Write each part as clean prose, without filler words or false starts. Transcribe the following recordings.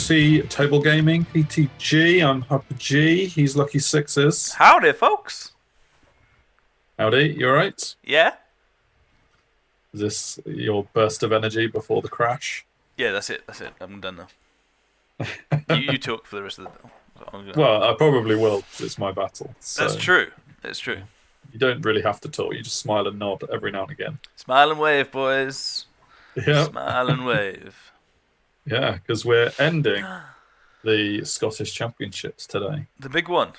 Proxy Table Gaming, PTG. I'm Hopper G. He's Lucky Sixes. Howdy, folks. Howdy, you alright? Yeah? Is this your burst of energy before the crash? Yeah, that's it. I'm done now. you talk for the rest of the... Well, I probably will, because it's my battle. So, that's true. It's true. You don't really have to talk. You just smile and nod every now and again. Smile and wave, boys. Yeah. Smile and wave. Yeah, because we're ending the Scottish Championships today. The big one.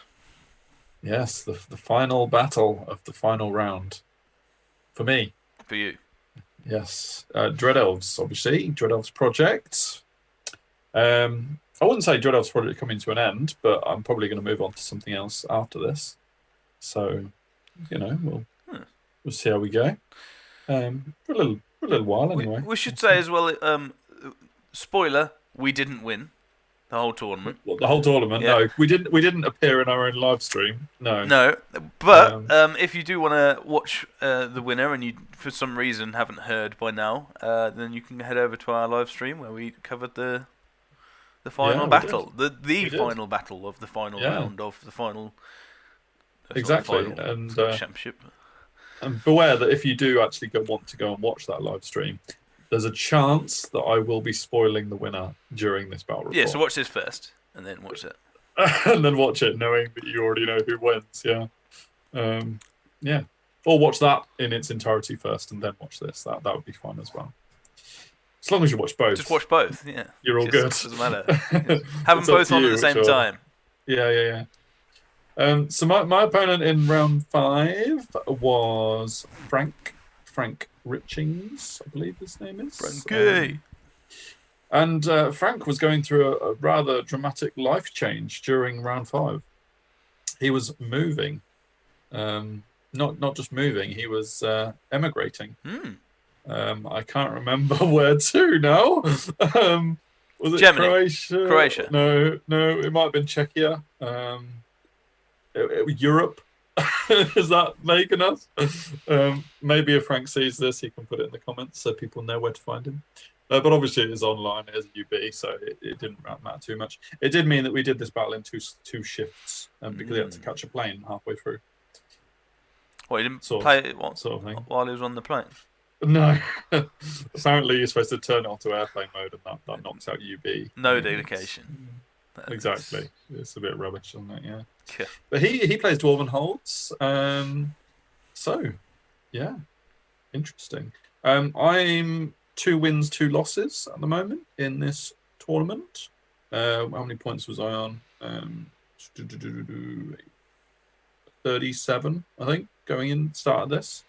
Yes, the final battle of the final round. For me. For you. Yes. Dread Elves, obviously. Dread Elves Project. I wouldn't say Dread Elves Project coming to an end, but I'm probably going to move on to something else after this. So, we'll see how we go. For a little while, anyway. We should say as well, spoiler, we didn't win the whole tournament. Well, the whole tournament? Yeah. No, we didn't appear in our own live stream. No, but if you do want to watch the winner and you for some reason haven't heard by now, then you can head over to our live stream where we covered the final battle, the final battle of the final round of the final. Exactly, and championship. And beware that if you do actually want to go and watch that live stream, there's a chance that I will be spoiling the winner during this battle report. Yeah, so watch this first, and then watch it. And then watch it, knowing that you already know who wins. Yeah, or watch that in its entirety first, and then watch this. That would be fun as well. As long as you watch both. Just watch both. Yeah, you're all good. Doesn't matter. Have them both on at the same time. Yeah. So my opponent in round 5 was Frank Richings, I believe his name is. Frankie. And Frank was going through a rather dramatic life change during round 5. He was moving, not just moving. He was emigrating. I can't remember where to now. Was it Germany? Croatia? No, it might have been Czechia. Europe. Is that making us? Maybe if Frank sees this, he can put it in the comments so people know where to find him. But obviously it is online, it is a UB, so it didn't matter too much. It did mean that we did this battle in two shifts because he had to catch a plane halfway through. Well, he didn't play it while he was on the plane? No. Apparently you're supposed to turn it onto airplane mode and that knocks out UB. No dedication. Exactly. It's a bit rubbish, isn't it? Yeah. But he plays Dwarven holds. So, yeah. Interesting. I'm 2 wins, 2 losses at the moment in this tournament. How many points was I on? 37, I think, going in start of this.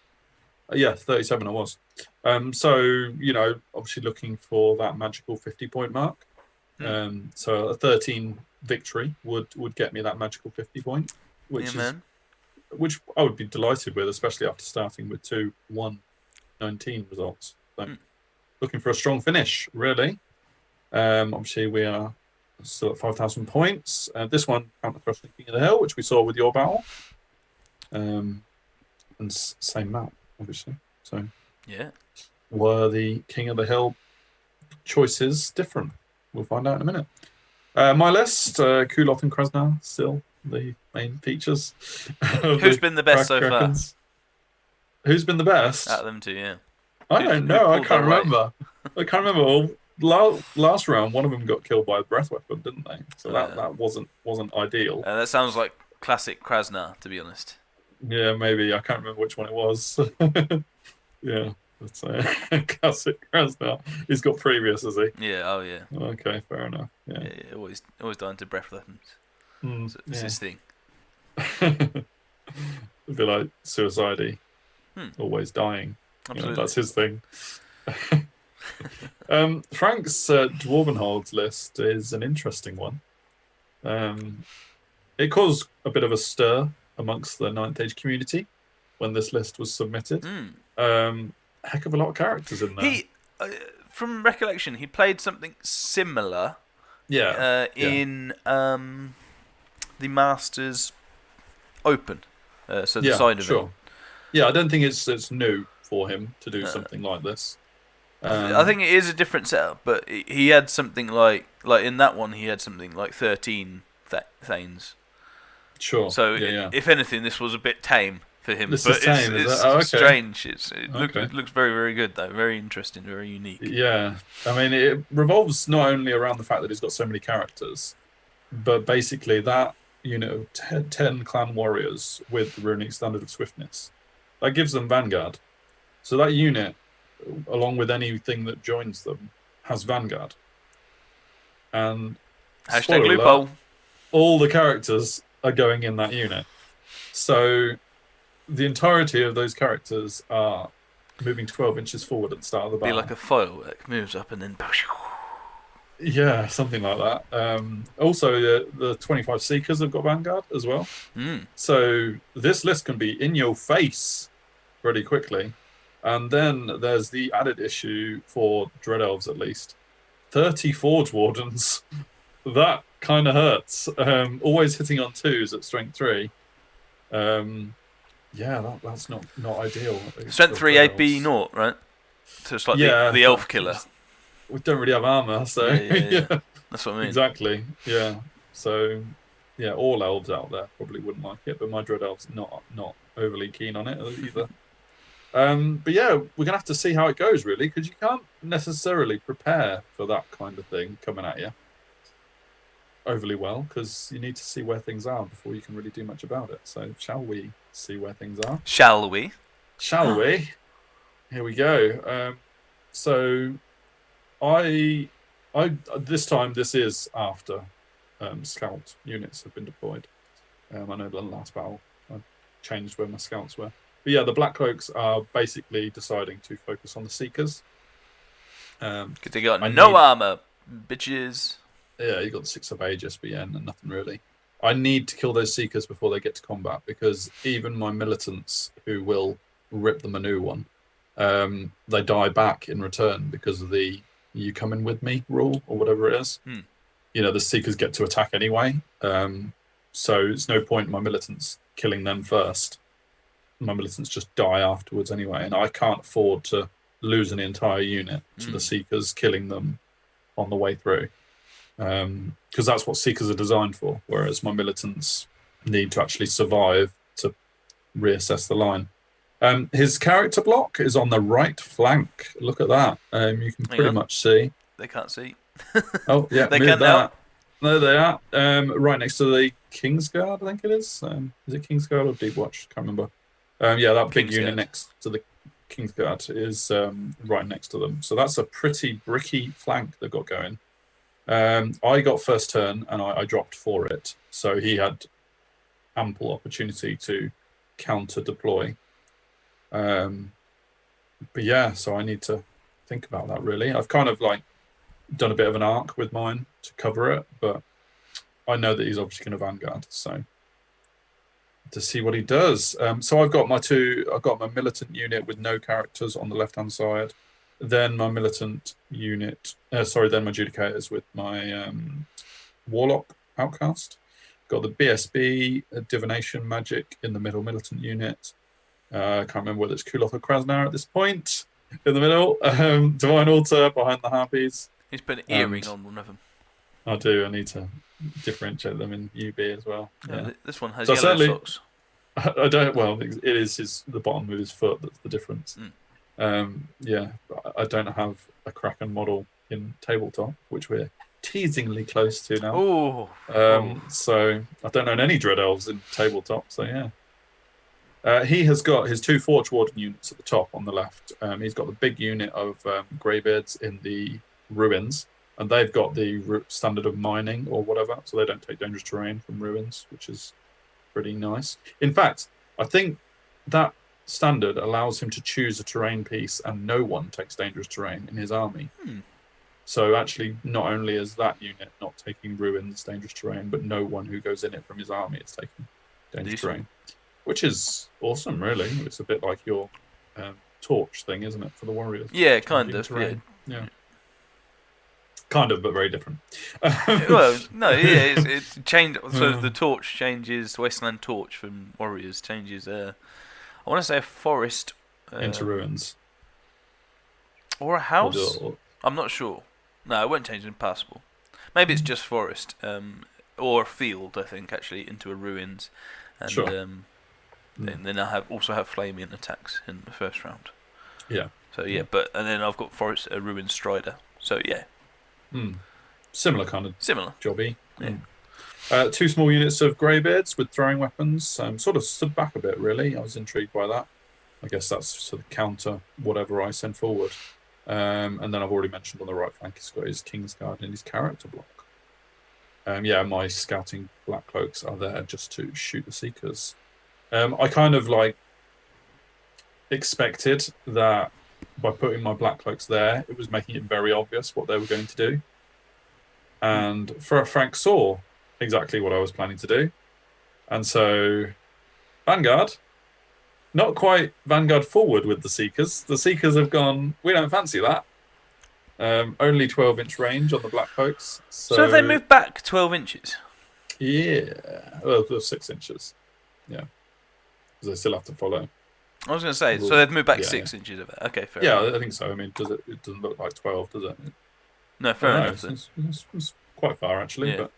37 I was. So, obviously looking for that magical 50-point mark. So a 13 victory would get me that magical 50 point, which I would be delighted with, especially after starting with 2-1-19 results. So looking for a strong finish, really. Obviously we are still at 5,000 points. This one, Counter Thrusting King of the Hill, which we saw with your battle. And same map, obviously. So yeah, were the King of the Hill choices different? We'll find out in a minute. My list, Kuloth and Krasnar, still the main features. Who's been the best so far? Who's been the best? Out of them two, yeah. I don't know. I can't remember. Well, last round, one of them got killed by a breath weapon, didn't they? So that wasn't ideal. That sounds like classic Krasnar, to be honest. Yeah, maybe. I can't remember which one it was. Yeah. That's classic Krasnar. He's got previous, has he? Yeah, oh yeah. Okay, fair enough. Yeah, always dying to breath weapons. It's his thing. It'd be like Suicide. Always dying. Absolutely. That's his thing. Frank's Dwarven holds list is an interesting one. It caused a bit of a stir amongst the 9th Age community when this list was submitted. Heck of a lot of characters in there. He, from recollection, he played something similar. In the Masters Open, so the side of it. Yeah, I don't think it's new for him to do something like this. I think it is a different setup, but he had something like in that one he had something like 13 Thanes. Sure. So Yeah. if anything, this was a bit tame for him. This is But tame, is it? it's Oh, okay. strange. Okay. It looks very, very good though. Very interesting. Very unique. Yeah. I mean, it revolves not only around the fact that he's got so many characters, but basically that unit of 10 clan warriors with the runic standard of swiftness, that gives them Vanguard. So that unit, along with anything that joins them, has Vanguard. And Hashtag spoiler loophole. alert, all the characters are going in that unit. So the entirety of those characters are moving 12 inches forward at the start of the battle. Be like a firework, moves up and then. Yeah, something like that. Also, the 25 Seekers have got Vanguard as well. So this list can be in your face pretty quickly. And then there's the added issue for Dread Elves, at least. 30 Forge Wardens. That kind of hurts. Always hitting on 2s at Strength 3. Yeah, that's not ideal. Strength 3 AP 0, right? So it's like the elf killer. We don't really have armor, so yeah. That's what I mean. Exactly. Yeah. So yeah, all elves out there probably wouldn't like it, but my Dread Elves not overly keen on it either. But yeah, we're gonna have to see how it goes really, because you can't necessarily prepare for that kind of thing coming at you overly well, because you need to see where things are before you can really do much about it. So shall we see where things are? Shall we? Shall we? Here we go. So I this time this is after scout units have been deployed. I know the last battle I changed where my scouts were. But yeah, the Black Cloaks are basically deciding to focus on the Seekers. Because they got no armor, bitches. Yeah, you got the 6 of Aegis, but yeah, nothing really. I need to kill those Seekers before they get to combat, because even my militants, who will rip them a new one, they die back in return because of the "you coming with me" rule, or whatever it is. You know, the Seekers get to attack anyway. So it's no point in my militants killing them first. My militants just die afterwards anyway, and I can't afford to lose an entire unit to the Seekers killing them on the way through. Because that's what Seekers are designed for, whereas my militants need to actually survive to reassess the line. His character block is on the right flank. Look at that. You can pretty much see. They can't see. Oh, yeah, they move can that. now. There they are. Right next to the Kingsguard, I think it is. Is it Kingsguard or Deepwatch? Can't remember. Yeah, that big unit next to the Kingsguard is right next to them. So that's a pretty bricky flank they've got going. I got first turn and I dropped for it. So he had ample opportunity to counter deploy. But yeah, so I need to think about that really. I've kind of like done a bit of an arc with mine to cover it, but I know that he's obviously going to Vanguard, so to see what he does. So I've got my militant unit with no characters on the left-hand side, then my militant unit, then my Judicators with my Warlock Outcast. Got the BSB, Divination Magic in the middle militant unit. I can't remember whether it's Kuloth or Krasnar at this point. In the middle, Divine Altar behind the Harpies. He's put an earring on one of them. I do. I need to differentiate them in UB as well. Yeah. This one has yellow socks. I don't. Well, it is the bottom of his foot that's the difference. Yeah, I don't have a Kraken model in tabletop, which we're teasingly close to now. So I don't own any Dread Elves in tabletop. So yeah. He has got his 2 Forge Warden units at the top on the left. He's got the big unit of Greybeards in the ruins, and they've got the standard of mining or whatever, so they don't take dangerous terrain from ruins, which is pretty nice. In fact, I think that standard allows him to choose a terrain piece, and no one takes dangerous terrain in his army. So actually, not only is that unit not taking ruins, dangerous terrain, but no one who goes in it from his army is taking dangerous terrain. Which is awesome, really. It's a bit like your torch thing, isn't it, for the warriors? Yeah, kind of. Yeah. Kind of, but very different. Well, no, yeah, it changed. So the torch changes. Wasteland Torch from warriors changes. I want to say a forest into ruins. Or a house? I'm not sure. No, it won't change impassable. Maybe it's just forest, or a field. I think actually into a ruins, and Sure. then I also have flaming attacks in the first round. Yeah. So and then I've got forest, a ruin strider. So yeah. Similar kind of Similar. jobby. Yeah. 2 small units of greybeards with throwing weapons. Sort of stood back a bit, really. I was intrigued by that. I guess that's sort of counter whatever I send forward. And then I've already mentioned on the right flank, he's got his Kingsguard and his character block. My scouting black cloaks are there just to shoot the seekers. I kind of expected that by putting my black cloaks there, it was making it very obvious what they were going to do. And Frank saw exactly what I was planning to do. And so, Vanguard, not quite Vanguard forward with the Seekers. The Seekers have gone, we don't fancy that. Only 12-inch range on the black cloaks. So have they moved back 12 inches? Yeah. Well, 6 inches. Yeah. Because they still have to follow. I was going to say, so they've moved back 6 inches of it. Okay, fair enough. Yeah, I think so. I mean, it doesn't look like 12, does it? No, fair enough. It's quite far, actually. Yeah. But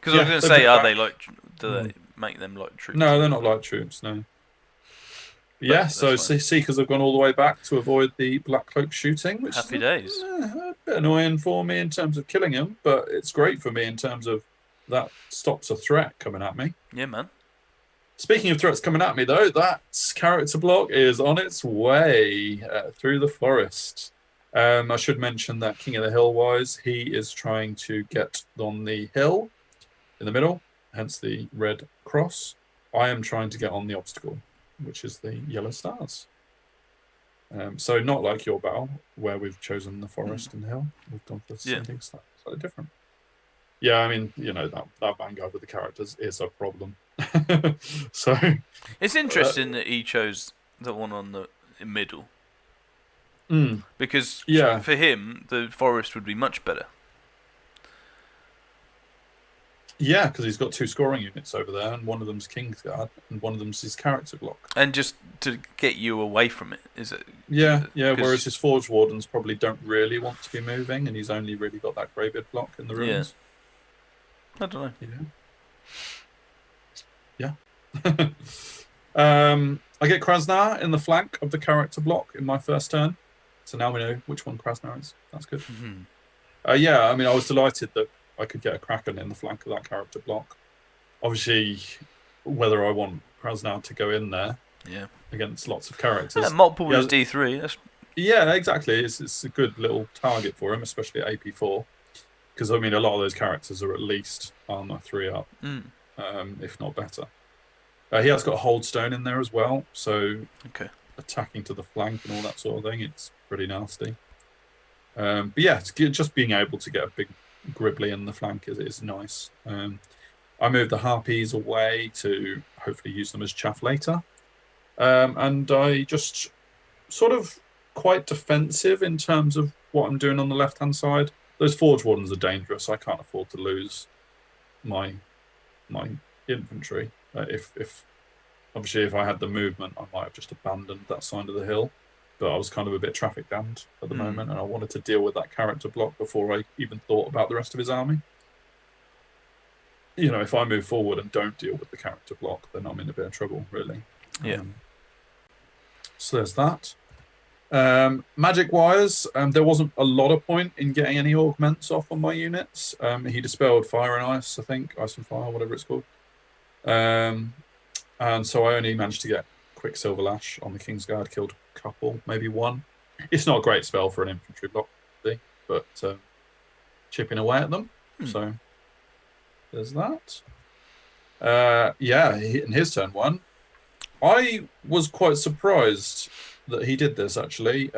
because I was going to say, do they make them like troops? No, they're not like troops, no. Yeah, so Seekers have gone all the way back to avoid the Black Cloak shooting, which Happy days. A bit annoying for me in terms of killing him, but it's great for me in terms of that stops a threat coming at me. Yeah, man. Speaking of threats coming at me, though, that character block is on its way through the forest. I should mention that King of the Hill wise, he is trying to get on the hill in the middle, hence the red cross. I am trying to get on the obstacle, which is the yellow stars. So not like your battle, where we've chosen the forest and hill. We've gone for something slightly different. Yeah, I mean, that Vanguard with the characters is a problem. So it's interesting that he chose the one on the middle. Because for him, the forest would be much better. Yeah, because he's got 2 scoring units over there, and one of them's Kingsguard, and one of them's his character block. And just to get you away from it, is it? Yeah. Whereas his Forge Wardens probably don't really want to be moving, and he's only really got that Greybeard block in the ruins. I don't know. Yeah. I get Krasnar in the flank of the character block in my first turn, so now we know which one Krasnar is. That's good. I mean, I was delighted that I could get a Kraken in the flank of that character block. Obviously, whether I want Krasnar to go in there against lots of characters. Yeah, multiple is D3. Yeah, exactly. It's a good little target for him, especially at AP4. Because, I mean, a lot of those characters are at least armor 3 up, if not better. He has got a Hold Stone in there as well, so attacking to the flank and all that sort of thing, it's pretty nasty. But yeah, just being able to get a big Gribbly in the flank is nice. I moved the Harpies away to hopefully use them as chaff later. And I just sort of quite defensive in terms of what I'm doing on the left-hand side. Those Forge Wardens are dangerous. I can't afford to lose my infantry. If obviously if I had the movement, I might have just abandoned that side of the hill. But I was kind of a bit traffic jammed at the moment, and I wanted to deal with that character block before I even thought about the rest of his army. If I move forward and don't deal with the character block, then I'm in a bit of trouble, really. Yeah. So there's that. Magic wires, there wasn't a lot of point in getting any augments off on my units. He dispelled fire and ice, I think, ice and fire, whatever it's called. And so I only managed to get Quicksilver Lash on the Kingsguard, killed a couple, maybe one. It's not a great spell for an infantry block, but chipping away at them. So there's that. In his turn 1, I was quite surprised that he did this, actually.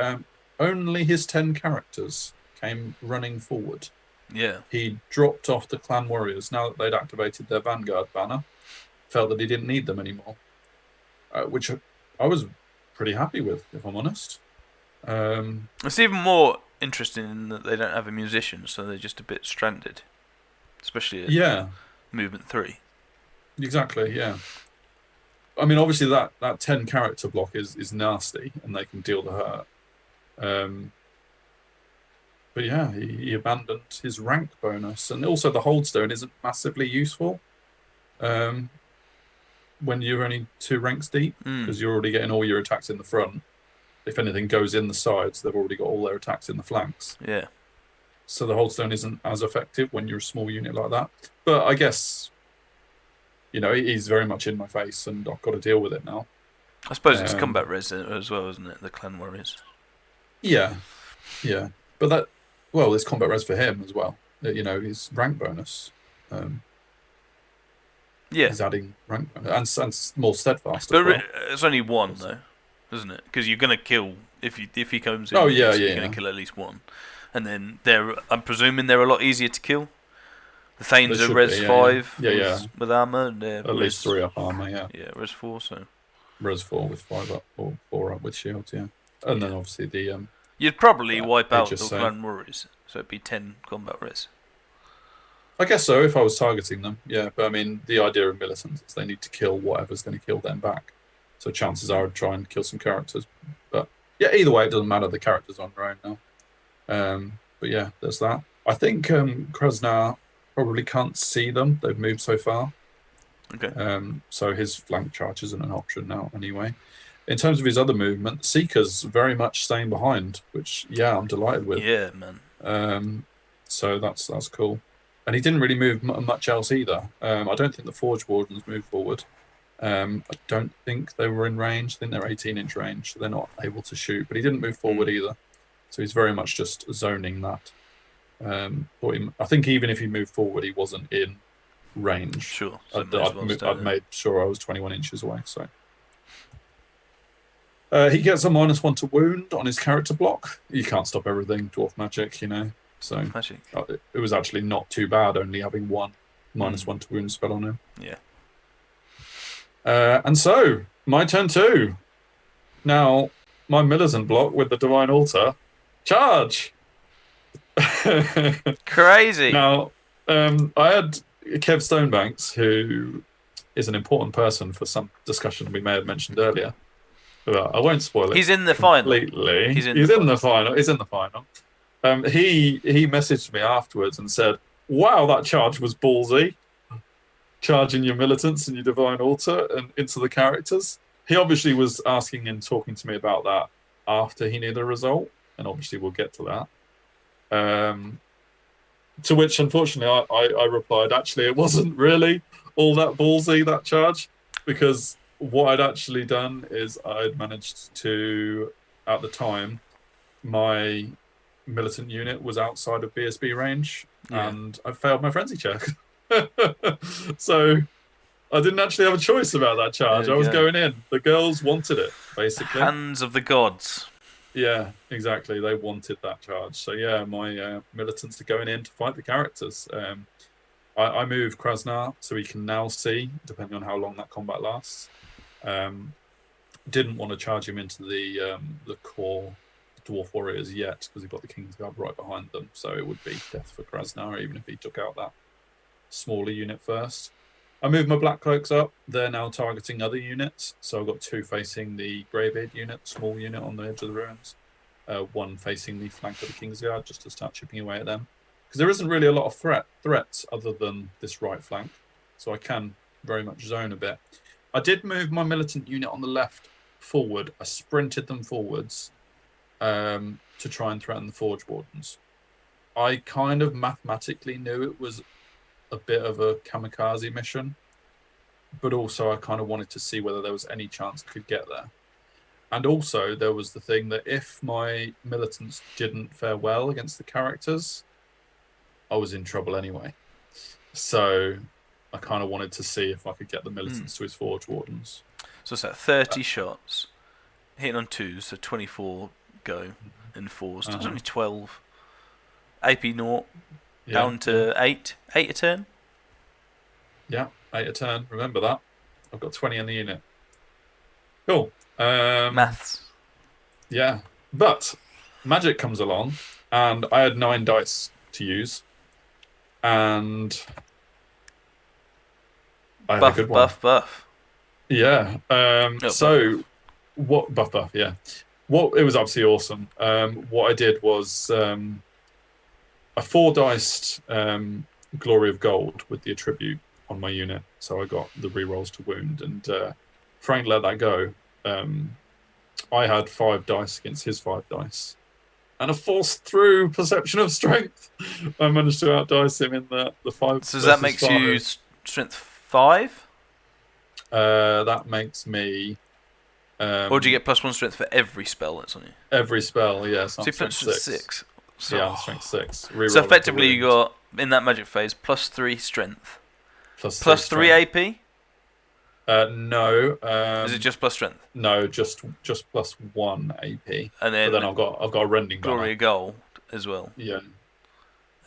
Only his 10 characters came running forward. Yeah. He dropped off the clan warriors now that they'd activated their Vanguard banner. Felt that he didn't need them anymore. Which I was pretty happy with, if I'm honest. It's even more interesting in that they don't have a musician, so they're just a bit stranded. Especially at movement 3. Exactly, yeah. I mean, obviously that 10 character block is nasty, and they can deal the hurt. but yeah, he abandoned his rank bonus, and also the holdstone isn't massively useful when you're only 2 ranks deep, because you're already getting all your attacks in the front. If anything goes in the sides, they've already got all their attacks in the flanks. Yeah. So the holdstone isn't as effective when you're a small unit like that. But I guess, he's very much in my face, and I've got to deal with it now. I suppose it's combat res as well, isn't it? The clan warriors. Yeah. But there's combat res for him as well. His rank bonus. He's adding rank bonus and more steadfast. But it's only one though, isn't it? Because you're gonna kill if he comes in. Oh yeah, you're gonna kill at least one, and then I'm presuming they're a lot easier to kill. The Thanes are res 5 with armor. And at least 3 up armor. Yeah, res 4. So res 4 with 5 up or 4 up with shields. Yeah, and then obviously the you'd probably wipe out the clan warriors, so it'd be 10 combat res. I guess so, if I was targeting them, yeah. But I mean, the idea of militants is they need to kill whatever's going to kill them back. So chances are I'd try and kill some characters. But yeah, either way, it doesn't matter. The character's on their own now. But yeah, there's that. I think Krasnar probably can't see them. They've moved so far. Okay. So his flank charge isn't an option now anyway. In terms of his other movement, Seeker's very much staying behind, which, yeah, I'm delighted with. Yeah, man. So that's cool. And he didn't really move much else either. I don't think the Forge Wardens moved forward. I don't think they were in range. I think they're 18-inch range, so they're not able to shoot. But he didn't move forward either. So he's very much just zoning that. I think even if he moved forward, he wasn't in range. Sure. So I'd made sure I was 21 inches away. So he gets a -1 to wound on his character block. You can't stop everything, dwarf magic, So magic. It was actually not too bad, only having one -1 to wound spell on him. Yeah. And so, my turn too. Now, my militant block with the Divine Altar, charge! Crazy! Now, I had Kev Stonebanks, who is an important person for some discussion we may have mentioned earlier. But I won't spoil it. He's in the completely. Final. He's in the final. He's in the final. He messaged me afterwards and said, "Wow, that charge was ballsy. Charging your militants and your Divine Altar and into the characters." He obviously was asking and talking to me about that after he knew the result, and obviously we'll get to that. To which, unfortunately, I replied, actually, it wasn't really all that ballsy, that charge, because what I'd actually done is I'd managed to, at the time, my militant unit was outside of BSB range, and I failed my frenzy check. So I didn't actually have a choice about that charge. I was going in. The girls wanted it, basically. Hands of the gods. Yeah, exactly. They wanted that charge. So yeah, my militants are going in to fight the characters. I move Krasnar so he can now see, depending on how long that combat lasts. Didn't want to charge him into the core dwarf warriors yet, because he's got the Kingsguard right behind them. So it would be death for Krasnar, even if he took out that smaller unit first. I moved my Black Cloaks up. They're now targeting other units. So I've got 2 facing the Greybeard unit, small unit on the edge of the ruins. 1 facing the flank of the Kingsguard, just to start chipping away at them. Because there isn't really a lot of threats other than this right flank. So I can very much zone a bit. I did move my militant unit on the left forward. I sprinted them forwards to try and threaten the Forge Wardens. I kind of mathematically knew it was a bit of a kamikaze mission, but also I kind of wanted to see whether there was any chance I could get there. And also there was the thing that if my militants didn't fare well against the characters, I was in trouble anyway. So I kind of wanted to see if I could get the militants to his Forge Wardens. So it's 30 shots, hitting on 2s, so 24 go in 4s. There's only 12. AP 0 down to 8. 8 a turn? Yeah, 8 a turn. Remember that. I've got 20 in the unit. Cool. Maths. Yeah. But magic comes along, and I had 9 dice to use. And I had a good one. Buff. Yeah. So what buff, yeah. What it was absolutely awesome. What I did was a 4-diced Glory of Gold with the attribute on my unit, so I got the rerolls to wound, and Frank let that go. I had 5 dice against his 5 dice, and a forced through perception of strength. I managed to outdice him in the 5. So that makes 5. you strength 5? That makes me. Or do you get +1 strength for every spell that's on you? Every spell, yes. So you put strength 6. So, yeah, I'm strength 6. So effectively, you got in that magic phase +3 strength, +3 AP. No. Is it just plus strength? No, just +1 AP. And then, but then I've got a rending Glory of Gold as well. Yeah.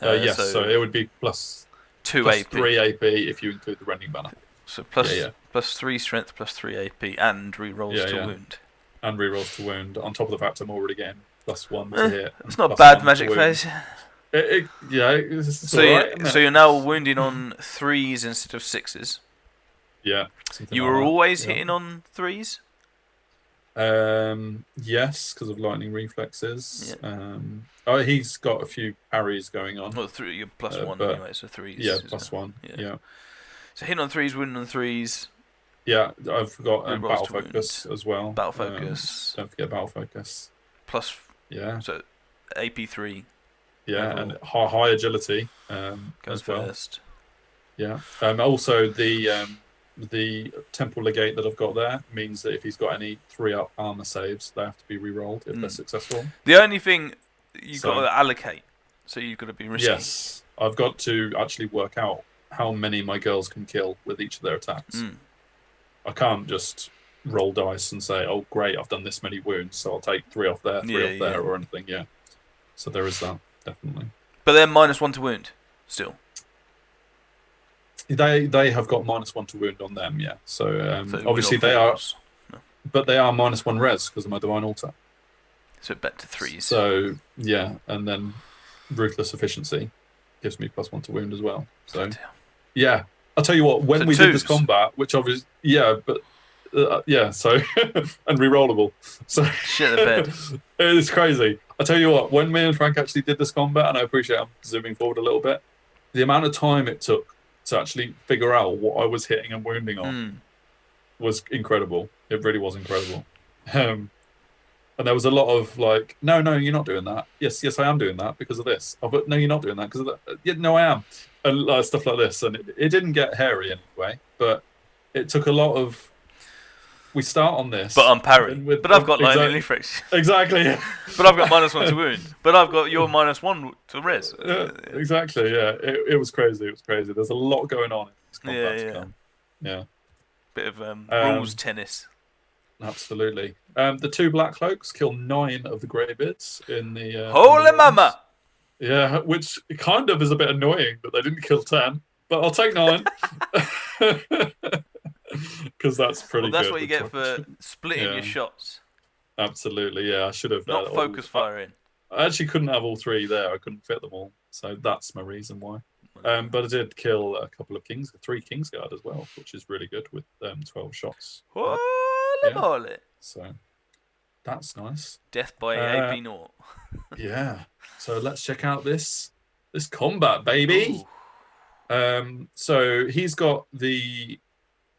Yes, so it would be +2 AP. 3 AP if you include the rending banner. So +3 strength, +3 AP, and rerolls to wound. And rerolls to wound. On top of the fact I'm already getting +1 to hit. It's not a bad magic phase. So you're now wounding on 3s instead of 6s. Yeah. You were always hitting on 3s? Yes, because of lightning reflexes. Yeah. He's got a few parries going on. Well, you're +1 anyway, so 3s. Yeah, +1. Yeah. So hitting on 3s, wounding on 3s. Yeah, I've got battle focus as well. Battle focus. Don't forget battle focus. Plus. Yeah. So AP3. Yeah, level. And high agility. Goes as well. First. Yeah. Also the temple legate that I've got there means that if he's got any 3-up armor saves, they have to be re-rolled if they're successful. The only thing you've got to allocate, so you've got to be risky. Yes, I've got to actually work out how many my girls can kill with each of their attacks. I can't just roll dice and say, "Oh, great, I've done this many wounds, so I'll take 3 off there, 3 off there, or anything." Yeah. So there is that, definitely. But they're -1 to wound still. They have got -1 to wound on them, yeah. So obviously they are, but they are -1 res because of my divine altar. So bet to 3s. So yeah, and then ruthless efficiency gives me +1 to wound as well. So yeah, I'll tell you what. When we did this combat, which obviously so and rerollable. So shit the bed. It's crazy. I'll tell you what. When me and Frank actually did this combat, and I appreciate I'm zooming forward a little bit, the amount of time it took to actually figure out what I was hitting and wounding on was incredible. It really was incredible. And there was a lot of like, no, you're not doing that. Yes, I am doing that because of this. Oh, but no, you're not doing that because of that. Yeah, no, I am. And stuff like this. And it didn't get hairy anyway, but it took a lot of... We start on this. But I'm parrying. But I've got lightning reflex. Exactly. Yeah. But I've got -1 to wound. But I've got your -1 to res. Exactly, yeah. It was crazy. It was crazy. There's a lot going on in this combat to come. Yeah. Bit of rules tennis. Absolutely. The 2 black cloaks kill 9 of the greybeards in the... Holy mama! Yeah, which kind of is a bit annoying that they didn't kill 10, but I'll take 9. Because that's pretty good. That's what you get for splitting your shots. Absolutely, yeah. I should have... Not focus firing. I actually couldn't have all 3 there. I couldn't fit them all. So that's my reason why. But I did kill a couple of 3 Kingsguard as well, which is really good with 12 shots. Holy moly. So that's nice. Death by AP naught. Yeah. So let's check out this combat, baby. So he's got the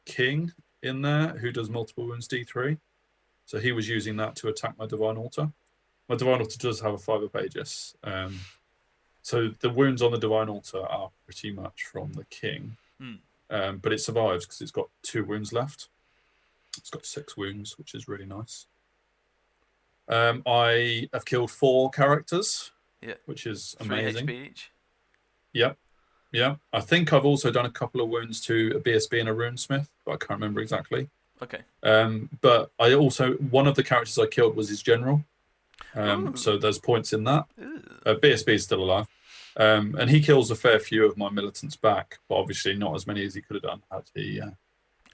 king in there who does multiple wounds D3. So he was using that to attack my divine altar. My divine altar does have a 5-up Aegis. So the wounds on the divine altar are pretty much from the king. But it survives because it's got 2 wounds left. It's got 6 wounds, which is really nice. I have killed 4 characters, which is amazing. 3 HP each. Yep. Yeah. I think I've also done a couple of wounds to a BSB and a runesmith, but I can't remember exactly. Okay. But I also, one of the characters I killed was his general. So there's points in that. BSB is still alive. And he kills a fair few of my militants back, but obviously not as many as he could have done had he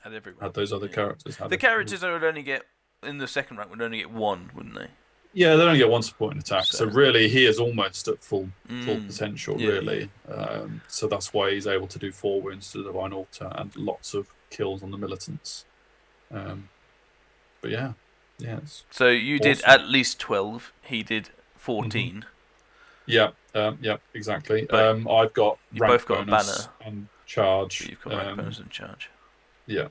had those other characters. The characters that would only get, in the second rank, would only get 1, wouldn't they? Yeah, they only get 1 supporting attack. So really, he is almost at full potential, really. So that's why he's able to do 4 wounds to the divine altar and lots of kills on the militants. But yeah. So you did at least 12. He did 14. Yeah, exactly. But I've got you rank both got a bonus banner, and but charge. you've got rank bonus and charge. Yeah.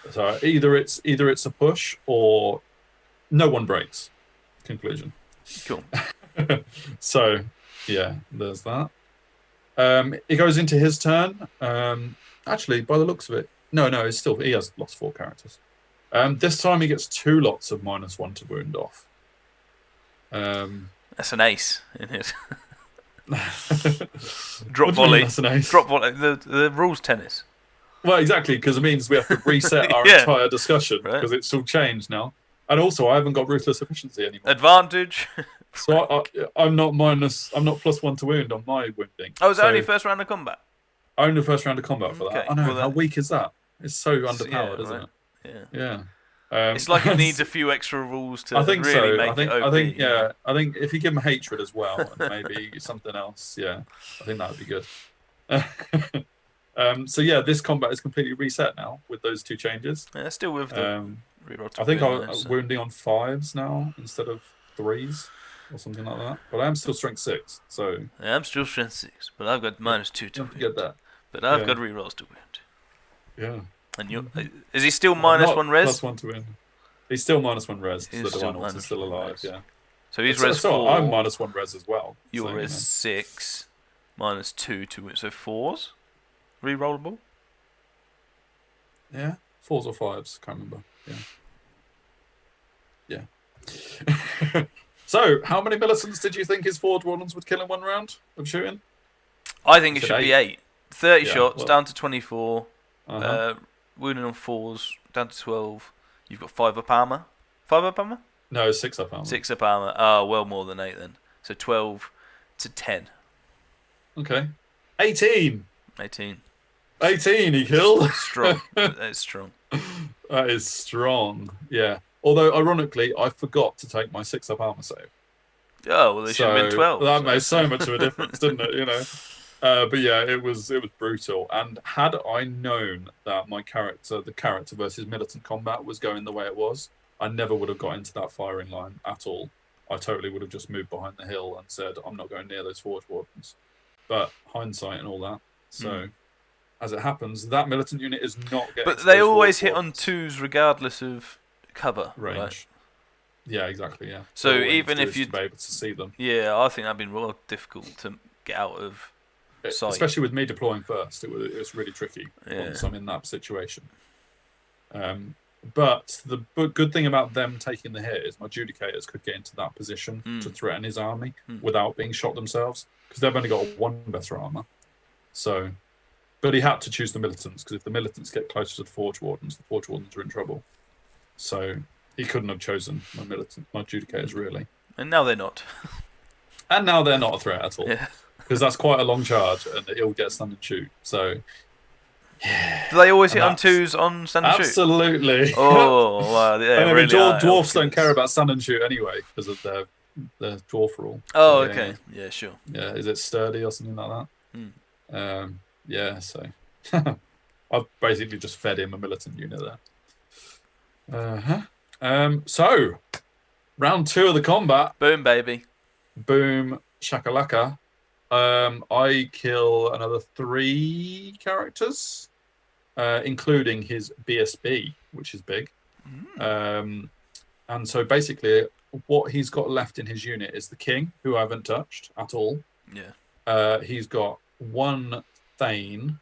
So either it's a push or no one breaks. Conclusion. Cool. So yeah, there's that. It goes into his turn. Actually, by the looks of it, no, it's still he has lost 4 characters. This time he gets 2 lots of -1 to wound off. That's an ace in it. Drop volley. That's an ace. Drop volley. The rules tennis. Well, exactly, because it means we have to reset our Yeah. entire discussion because Right. it's all changed now. And also, I haven't got ruthless efficiency anymore. Advantage. So I'm not +1 to wound on my wounding. Oh, is it So only first round of combat? only the first round of combat for Okay, that. I know, well how then- weak is that? It's so underpowered, yeah, isn't right. it? Yeah. Yeah. It's like it needs a few extra rules to I think really so. make it OP. I think if you give him hatred as well and maybe something else, yeah, I think that would be good. So yeah, this combat is completely reset now with those 2 changes. Yeah, still with the reroll to I think wound, I'm though, so. wounding on 5s now instead of 3s or something like that. But I am still strength 6, so Yeah, I'm still strength 6, but I've got -2 to don't wound. forget that. But I've Yeah. got rerolls to wound. Yeah. And you is he still Not -1 res? +1 to win. He's still -1 res He's because the still Divine Horse is still -1 alive. res. Yeah. So he's So- res so 4. I'm -1 res as well. You're so, res 6, -2 to wound. So 4s? Rerollable? Yeah. 4s or 5s, can't remember. Yeah. So, how many militants did you think his 4 Dwarves would kill in 1 round of shooting? I think it Said should be 8. 30 Yeah, shots, well- down to 24. Uh-huh. Wounding on 4s, down to 12. You've got 5 up armor. 5 up armor? No, 6 up armor. 6 up armor. Oh, well more than 8 then. So 12 to 10. Okay. 18. 18. 18 he killed. Strong. That's strong. That is strong. Yeah. Although, ironically, I forgot to take my 6 up armor save. Oh, well, they should have been 12. That made so much of a difference, didn't it? You know. But yeah, it was brutal. And had I known that the character versus militant combat was going the way it was, I never would have got into that firing line at all. I totally would have just moved behind the hill and said, I'm not going near those Forge Wardens. But hindsight and all that. So, as it happens, that militant unit is not getting. But to they those always Forge hit on Wardens. 2s regardless of cover. Range. Right? Yeah, exactly. Yeah. So All we even need to if do is you, to be able to see them, yeah, I think that'd been real difficult to get out of sight. especially with me deploying first, it was really tricky Yeah. once I'm in that situation. But the good thing about them taking the hit is my Judicators could get into that position to threaten his army without being shot themselves, because they've only got 1 better armor. So, but he had to choose the militants, because if the militants get closer to the Forge Wardens are in trouble. So he couldn't have chosen my Judicators really. And now they're not. And now they're not a threat at all, Yeah. because that's quite a long charge, and he'll get stand and shoot. So. Do they always hit And on 2s on stand and shoot? Absolutely. Oh, wow. Yeah, I mean, really dwarfs don't care about stand and shoot anyway because of their dwarf rule. Oh, So, okay. Yeah, sure. Yeah, is it sturdy or something like that? Yeah, so I've basically just fed him a militant unit there. So round 2 of the combat. Boom, baby. Boom, shakalaka. I kill another 3 characters, including his BSB, which is big. And so basically, what he's got left in his unit is the king, who I haven't touched at all. Yeah. He's got 1 Thane,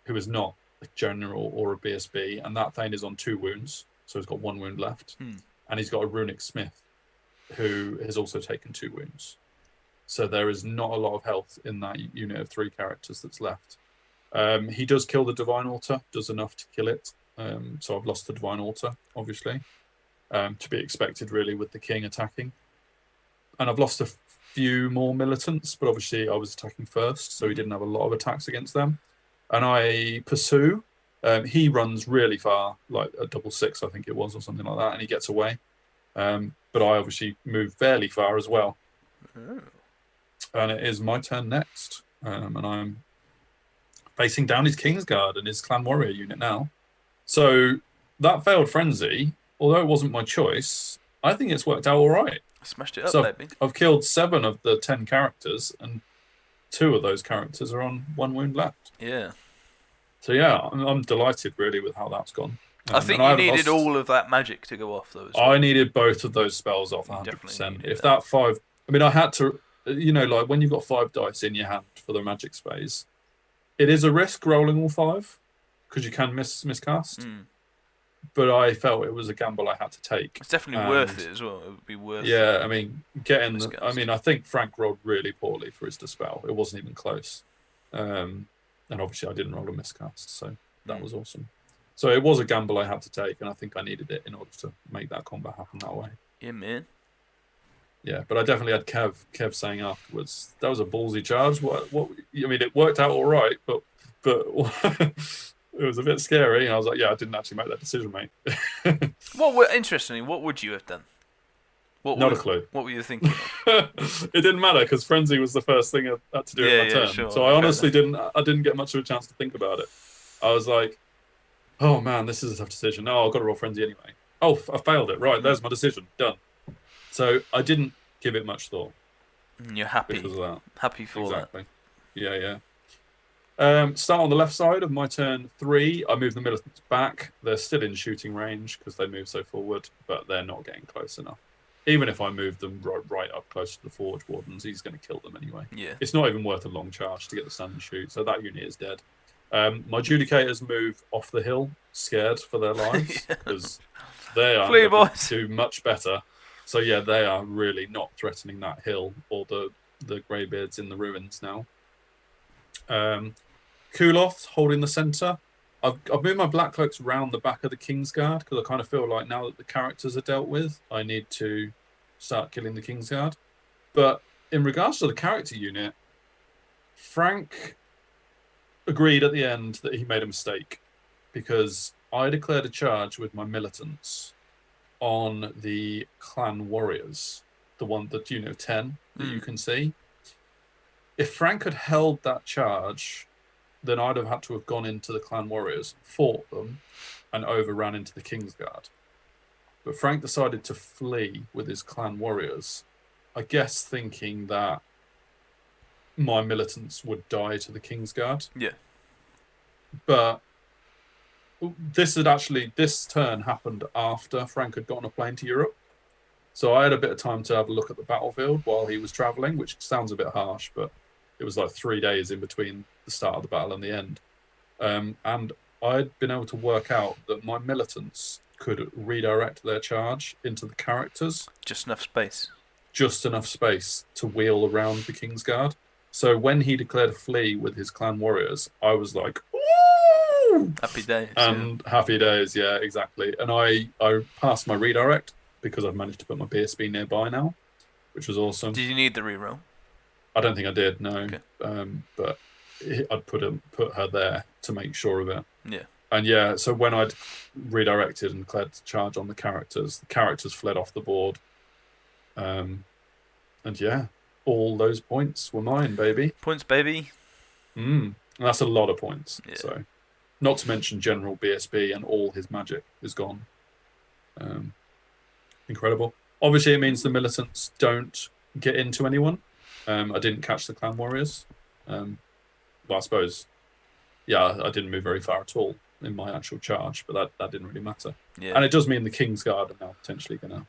who is not a general or a BSB, and that Thane is on 2 wounds, so he's got 1 wound left. And he's got a runic smith, who has also taken 2 wounds. So there is not a lot of health in that unit of 3 characters that's left. He does kill the Divine Altar, does enough to kill it. So I've lost the Divine Altar, obviously. To be expected, really, with the king attacking. And I've lost a few more militants, but obviously I was attacking first, so he didn't have a lot of attacks against them. And I pursue. He runs really far, like a 666, I think it was, or something like that, and he gets away. But I obviously move fairly far as well. And it is my turn next. And I'm facing down his Kingsguard and his Clan Warrior unit now. So that failed frenzy, although it wasn't my choice, I think it's worked out all right. Smashed it up, So baby. I've killed 7 of the 10 characters, and 2 of those characters are on 1 wound left. Yeah. So yeah, I'm delighted really with how that's gone. I And think I you haven't needed lost. all of that magic to go off, though, as I well. needed both of those spells off You definitely 100%. needed If that. that 5, I mean, I had to, like when you've got 5 dice in your hand for the magic space, it is a risk rolling all 5 because you can miscast. But I felt it was a gamble I had to take. It's definitely worth it as well. It would be worth. Yeah, I mean, I think Frank rolled really poorly for his dispel. It wasn't even close. And obviously I didn't roll a miscast, so that was awesome. So it was a gamble I had to take, and I think I needed it in order to make that combat happen that way. Yeah, man. Yeah, but I definitely had Kev saying afterwards, that was a ballsy charge. What I mean, it worked out all right, but it was a bit scary. And I was like, yeah, I didn't actually make that decision, mate. Interestingly, what would you have done? Not a clue. What were you thinking of? It didn't matter because Frenzy was the first thing I had to do in my turn. Sure, so I honestly didn't get much of a chance to think about it. I was like, oh man, this is a tough decision. No, I've got to roll Frenzy anyway. Oh, I failed it. Right, there's my decision. Done. So I didn't give it much thought. You're happy. Because of that. Happy for exactly. Yeah. Start on the left side of my turn 3. I move the militants back. They're still in shooting range because they move so forward, but they're not getting close enough. Even if I move them right up close to the Forge Wardens, he's going to kill them anyway. Yeah. It's not even worth a long charge to get the stand and shoot, so that unit is dead. My Judicators move off the hill, scared for their lives, because they are going to do much better. So yeah, they are really not threatening that hill or the Greybeards in the ruins now. Kuloth holding the centre. I've moved my Black Cloaks round the back of the Kingsguard because I kind of feel like now that the characters are dealt with, I need to start killing the Kingsguard. But in regards to the character unit, Frank agreed at the end that he made a mistake because I declared a charge with my militants on the clan warriors, the unit of 10 that you can see. If Frank had held that charge, then I'd have had to have gone into the clan warriors, fought them, and overran into the Kingsguard. But Frank decided to flee with his clan warriors, I guess thinking that my militants would die to the Kingsguard. Yeah. But this turn happened after Frank had gotten a plane to Europe. So I had a bit of time to have a look at the battlefield while he was traveling, which sounds a bit harsh, but it was like 3 days in between the start of the battle and the end. And I'd been able to work out that my militants could redirect their charge into the characters. Just enough space. Just enough space to wheel around the Kingsguard. So when he declared a flee with his clan warriors, I was like, ooh! Happy days. And happy days, yeah, exactly. And I passed my redirect because I've managed to put my BSB nearby now, which was awesome. Did you need the reroll? I don't think I did, no. Okay. But I'd put her there to make sure of it. Yeah. And yeah, so when I'd redirected and declared to charge on the characters fled off the board. And yeah, all those points were mine, baby. Points, baby. And that's a lot of points. Yeah. So, not to mention General BSB and all his magic is gone. Incredible. Obviously, it means the militants don't get into anyone. I didn't catch the clan warriors. Well, I suppose, yeah, I didn't move very far at all in my actual charge, but that didn't really matter. Yeah. And it does mean the Kingsguard are now potentially going to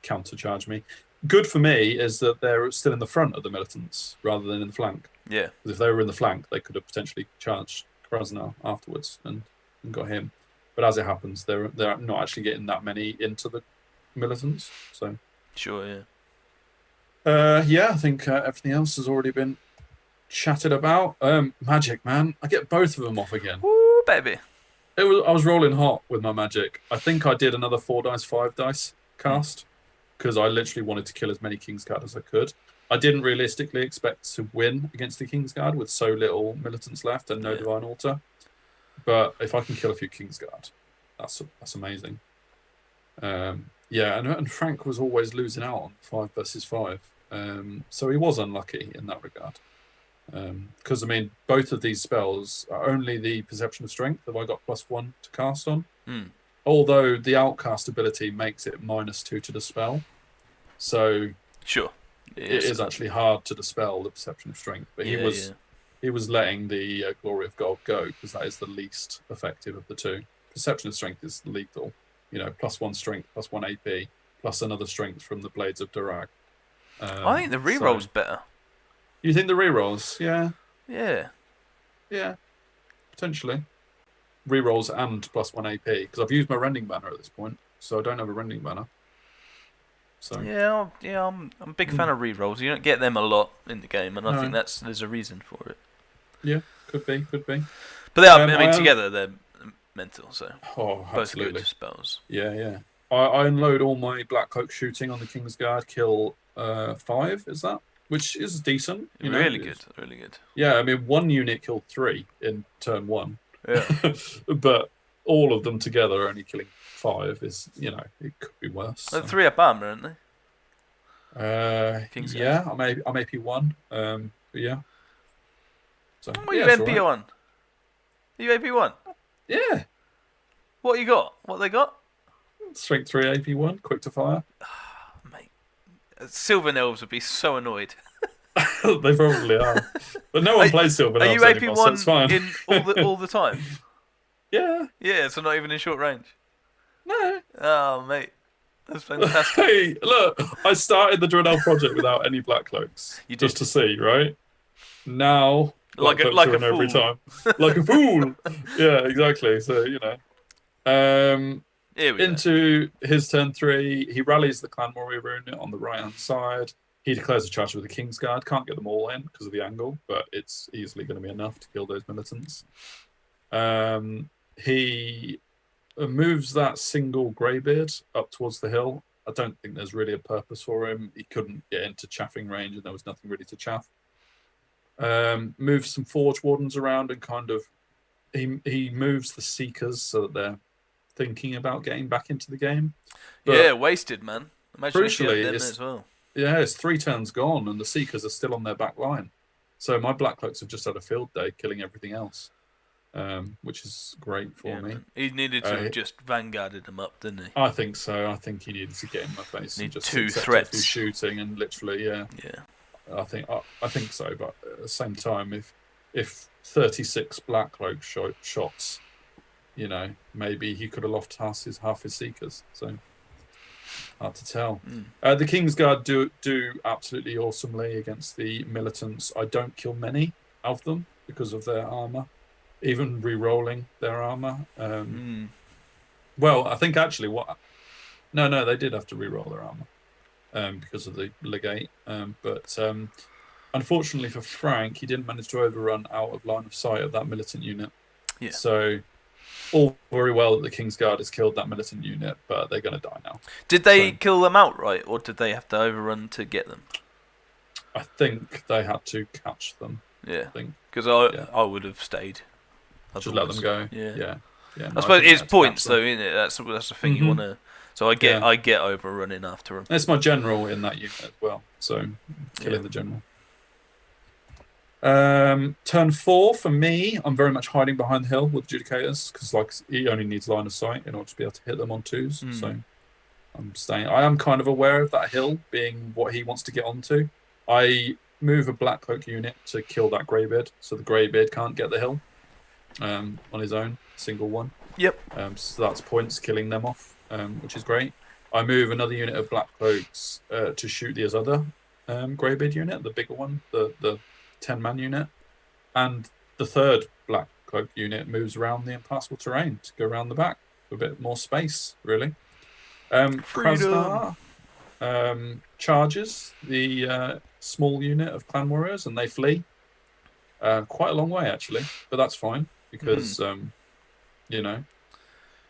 countercharge me. Good for me is that they're still in the front of the militants rather than in the flank. Yeah. Because if they were in the flank, they could have potentially charged Krasnar afterwards and got him. But as it happens, they're not actually getting that many into the militants. So sure, yeah. Yeah, I think everything else has already been chatted about. Magic, man, I get both of them off again. Woo, baby. I was rolling hot with my magic. I think I did another 4 dice, 5 dice cast because I literally wanted to kill as many Kingsguard as I could. I didn't realistically expect to win against the Kingsguard with so little militants left and no Divine Altar. But if I can kill a few Kingsguard, that's amazing. Yeah, and Frank was always losing out on 5 versus 5. So he was unlucky in that regard. Because, I mean, both of these spells are only the Perception of Strength that I got +1 to cast on. Although the Outcast ability makes it -2 to the spell. So Sure. it is actually hard to dispel the perception of strength. But he was letting the glory of gold go because that is the least effective of the two. Perception of strength is lethal. +1 strength, +1 AP, plus another strength from the blades of Durag. I think the reroll's better. You think the rerolls? Yeah. Yeah. Yeah. Potentially. Rerolls and +1 AP because I've used my rending banner at this point, so I don't have a rending banner. So I'm a big fan of rerolls. You don't get them a lot in the game, and I think there's a reason for it. Yeah, could be. But they are, together they're mental. So both good spells. Yeah. I unload all my Black Cloak shooting on the Kingsguard, kill 5. Is that? Which is decent. Really good. Yeah, I mean 1 unit killed 3 in turn 1. Yeah. But all of them together only killing 5 is, it could be worse. So. 3 up armor, aren't they? Yeah, I'm AP1. Yeah. So, what are you MP1? Are you AP1? Yeah. What you got? What they got? Strength 3 AP1, quick to fire. Mate, Sylvan Elves would be so annoyed. They probably are. But no one plays Sylvan Elves anymore, AP1 so it's fine. in all the time? Yeah. Yeah, so not even in short range? No. Oh, mate. That's fantastic. Hey, look, I started the Dread Elf project without any Black Cloaks. You did. Just to see, right? Now, Black Cloaks are in every time. Like a fool. Yeah, exactly. So, into his turn 3, he rallies the Clan Warrior Rune on the right-hand side. He declares a charge with the Kingsguard. Can't get them all in because of the angle, but it's easily going to be enough to kill those militants. He moves that single Greybeard up towards the hill. I don't think there's really a purpose for him. He couldn't get into chaffing range, and there was nothing really to chaff. Moves some Forge Wardens around and kind of he moves the Seekers so that they're thinking about getting back into the game. But wasted, man. Imagine crucially, them as well. Yeah, it's 3 turns gone, and the Seekers are still on their back line. So my Black Cloaks have just had a field day, killing everything else, which is great for me. Man. He needed to have just vanguarded them up, didn't he? I think so. I think he needed to get in my face and just 2 threats shooting and literally, yeah. I think so, but at the same time, if 36 Black Cloak shots, maybe he could have lost half his Seekers. So hard to tell. The Kingsguard do absolutely awesomely against the militants. I don't kill many of them because of their armor, even re-rolling their armor. Well, I think actually no, they did have to re-roll their armor because of the legate. But unfortunately for Frank, he didn't manage to overrun out of line of sight of that militant unit. Yeah. So all very well that the Kingsguard has killed that militant unit, but they're going to die now. Did they kill them outright, or did they have to overrun to get them? I think they had to catch them. Yeah. Because I would have stayed. Just let them go. Yeah. No, I suppose it's points though, isn't it? That's the thing you want to. So I get overrunning after him. It's my general in that unit as well, so killing the general. Turn 4 for me, I'm very much hiding behind the hill with Judicators because he only needs line of sight in order to be able to hit them on 2s. So I'm staying. I am kind of aware of that hill being what he wants to get onto. I move a Black Cloak unit to kill that Greybeard, so the Greybeard can't get the hill on his own, single one. Yep. So that's points killing them off, which is great. I move another unit of Black Cloaks to shoot the other Greybeard unit, the bigger one, the 10-man unit, and the third Black Cloak unit moves around the impassable terrain to go around the back for a bit more space, really. Krasnar charges the small unit of Clan Warriors, and they flee quite a long way, actually, but that's fine because,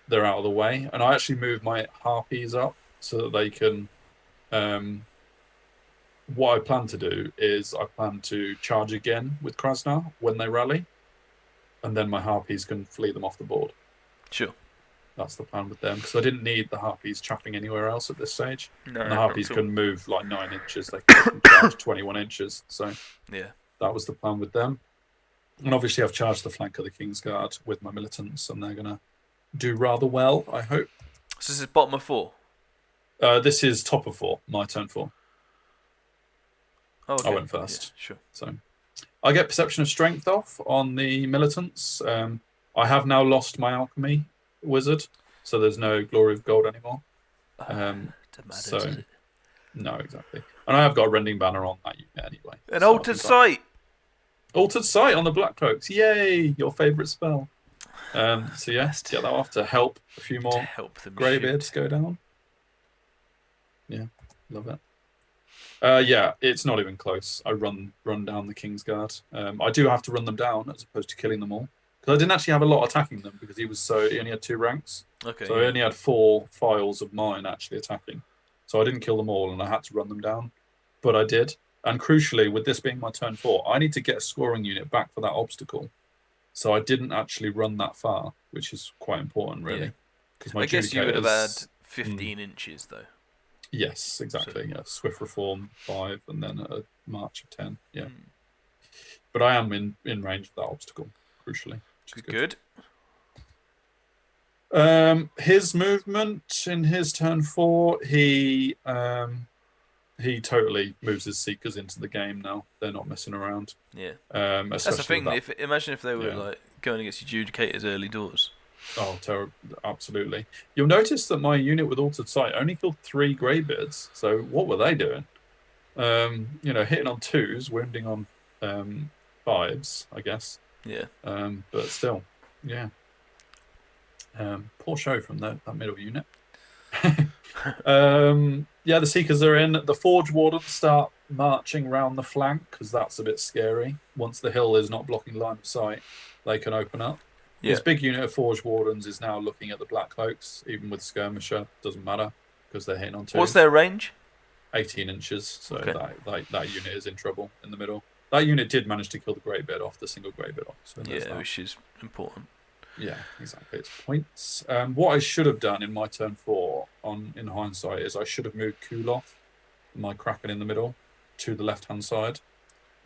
they're out of the way. And I actually move my Harpies up so that they can... what I plan to do is I plan to charge again with Krasnar when they rally, and then my Harpies can flee them off the board. Sure. That's the plan with them, because I didn't need the Harpies chapping anywhere else at this stage. No, and the Harpies can move like 9 inches, they can charge 21 inches. So that was the plan with them. And obviously I've charged the flank of the Kingsguard with my militants, and they're going to do rather well, I hope. So this is bottom of 4? This is top of 4, my turn 4. Oh, okay. I went first. Yeah, sure. So I get perception of strength off on the militants. I have now lost my alchemy wizard, so there's no glory of gold anymore. Doesn't matter, So does it? no, exactly. And I have got a rending banner on that unit anyway. An so altered sight. Altered sight on the black cloaks. Yay! Your favourite spell. So yeah, best. get that off to help a few more help them greybeards go down. Yeah, love it. Yeah, it's not even close. I run down the Kingsguard. I do have to run them down as opposed to killing them all. Because I didn't actually have a lot attacking them because he only had 2 ranks. Okay. So I only had 4 files of mine actually attacking. So I didn't kill them all and I had to run them down. But I did. And crucially, with this being my turn 4, I need to get a scoring unit back for that obstacle. So I didn't actually run that far, which is quite important, really. Yeah. I guess you would have had 15 inches, though. Yes, exactly. So, yeah, Swift Reform 5 and then a March of 10. Yeah. But I am in range of that obstacle, crucially. Good. His movement in his turn 4, he totally moves his Seekers into the game now. They're not messing around. Yeah. That's the thing. That, imagine if they were like going against Adjudicators early doors. Oh, terrible! Absolutely. You'll notice that my unit with Altered Sight only killed 3 Greybeards. So what were they doing? Hitting on 2s, wounding on 5s, I guess. Yeah. But still, yeah. Poor show from that middle unit. Yeah, the Seekers are in. The Forge Wardens start marching round the flank because that's a bit scary. Once the hill is not blocking line of sight, they can open up. Yeah. His big unit of Forge Wardens is now looking at the Black Cloaks, even with Skirmisher. Doesn't matter because they're hitting on 2. What's their range? 18 inches. So that unit is in trouble in the middle. That unit did manage to kill the Greybeard off, the single Greybeard off. So which is important. Yeah, exactly. It's points. What I should have done in my turn 4, in hindsight, is I should have moved Kuloth, my Kraken in the middle, to the left-hand side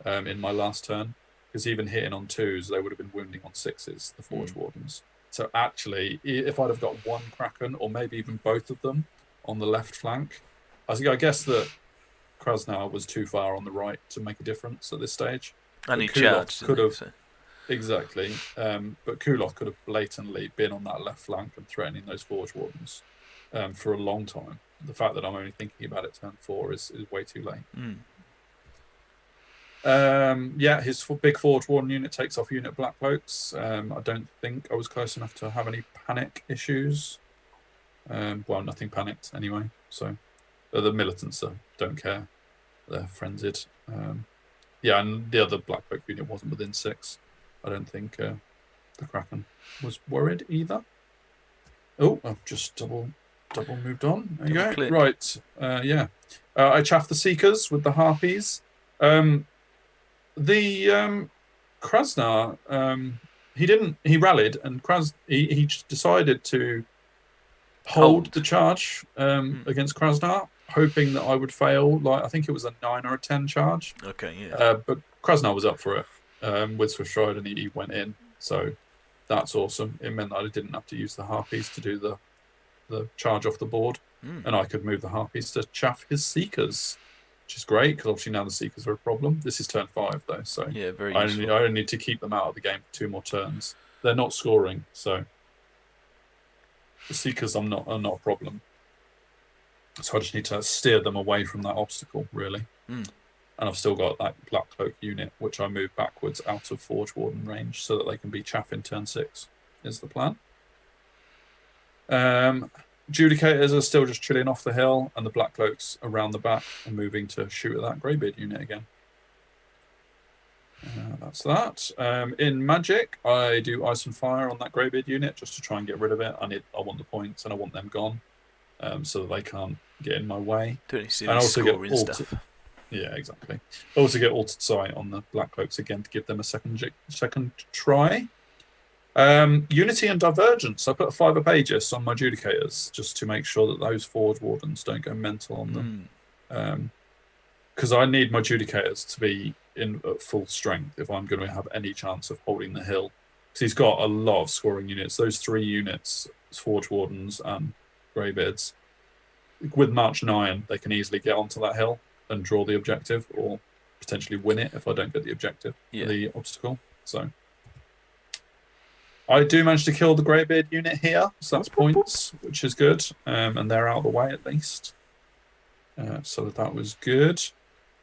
in my last turn. Because even hitting on 2s, they would have been wounding on 6s, the Forge Wardens. So actually, if I'd have got 1 Kraken, or maybe even both of them, on the left flank, I guess that Krasnar was too far on the right to make a difference at this stage. And he charged, could have. Exactly. But Kuloth could have blatantly been on that left flank and threatening those Forge Wardens for a long time. The fact that I'm only thinking about it turn 4 is way too late. His big Forge Warden unit takes off unit Black Cloaks. I don't think I was close enough to have any panic issues. Well, nothing panicked anyway. So the militants don't care. They're frenzied. And the other Black Cloak unit wasn't within 6. I don't think the Kraken was worried either. Oh, I've just double moved on. There you go. Click. Right. I chaffed the Seekers with the Harpies. The Krasnar, he rallied and he decided to hold the charge against Krasnar, hoping that I would fail. I think it was a 9 or a 10 charge. Okay, yeah. But Krasnar was up for it with Swift Stride and he went in. So that's awesome. It meant that I didn't have to use the Harpies to do the charge off the board. And I could move the Harpies to chaff his Seekers, which is great because obviously now the Seekers are a problem. This is turn 5 though, so very I only need to keep them out of the game for 2 more turns. They're not scoring, so the Seekers are not a problem. So I just need to steer them away from that obstacle, really. And I've still got that Black Cloak unit, which I move backwards out of Forge Warden range so that they can be chaffing turn 6, is the plan. Adjudicators are still just chilling off the hill, and the Black Cloaks around the back are moving to shoot at that Greybeard unit again. That's that. In Magic, I do Ice and Fire on that Greybeard unit just to try and get rid of it. I want the points, and I want them gone, so that they can't get in my way. And also get stuff. Yeah, exactly. I also get Altered Sight on the Black Cloaks again to give them a second try. Unity and Divergence. I put a 5 of Aegis on my Adjudicators just to make sure that those Forge Wardens don't go mental on them. Because I need my Adjudicators to be at full strength if I'm going to have any chance of holding the hill. Because he's got a lot of scoring units. Those 3 units, Forge Wardens and Greybeards, with March 9, they can easily get onto that hill and draw the objective, or potentially win it if I don't get the objective, the obstacle. So I do manage to kill the Greybeard unit here, so that's points, which is good, and they're out of the way at least. So that was good.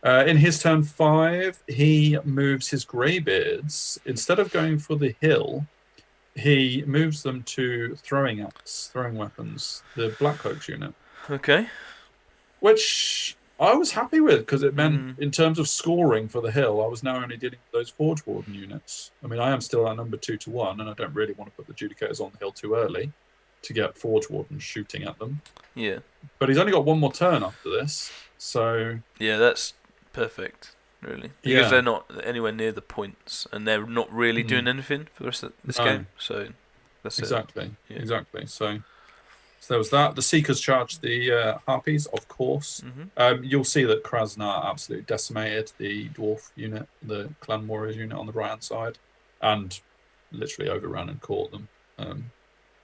In his turn 5, he moves his Greybeards. Instead of going for the hill, he moves them to throwing weapons, the Blackcloaks unit. Okay. Which I was happy with, because it meant, in terms of scoring for the hill, I was now only dealing with those Forge Warden units. I mean, I am still at number 2 to 1, and I don't really want to put the Judicators on the hill too early to get Forge Wardens shooting at them. Yeah. But he's only got one more turn after this, so... Yeah, that's perfect, really. Because they're not anywhere near the points, and they're not really doing anything for the rest of this game, so that's exactly. So there was that. The Seekers charged the Harpies, of course. You'll see that Krasnar absolutely decimated the Dwarf unit, the Clan Warriors unit on the right-hand side, and literally overran and caught them.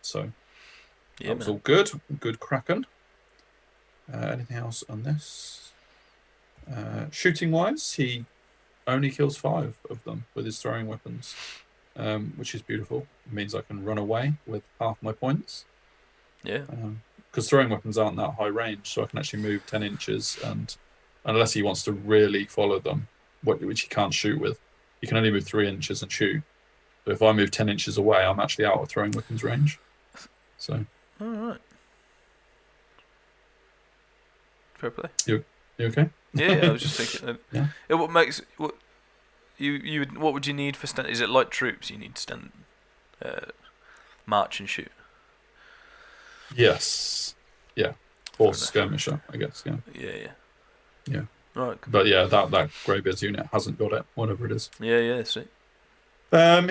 So that was all good. Good Kraken. Anything else on this? Shooting-wise, he only kills 5 of them with his throwing weapons, which is beautiful. It means I can run away with half my points. Yeah. Because throwing weapons aren't that high range, so I can actually move 10 inches, and unless he wants to really follow them, which he can't shoot with, he can only move 3 inches and shoot. But if I move 10 inches away, I'm actually out of throwing weapons range. So. All right. Fair play. You okay? Yeah, I was just thinking. What makes what would you need for stand? Is it light troops you need to stand, march and shoot? Yes. Yeah. Or skirmisher, I guess. Yeah. Right. Cool. But yeah, that Greybeards unit hasn't got it, whatever it is. Yeah. Sweet.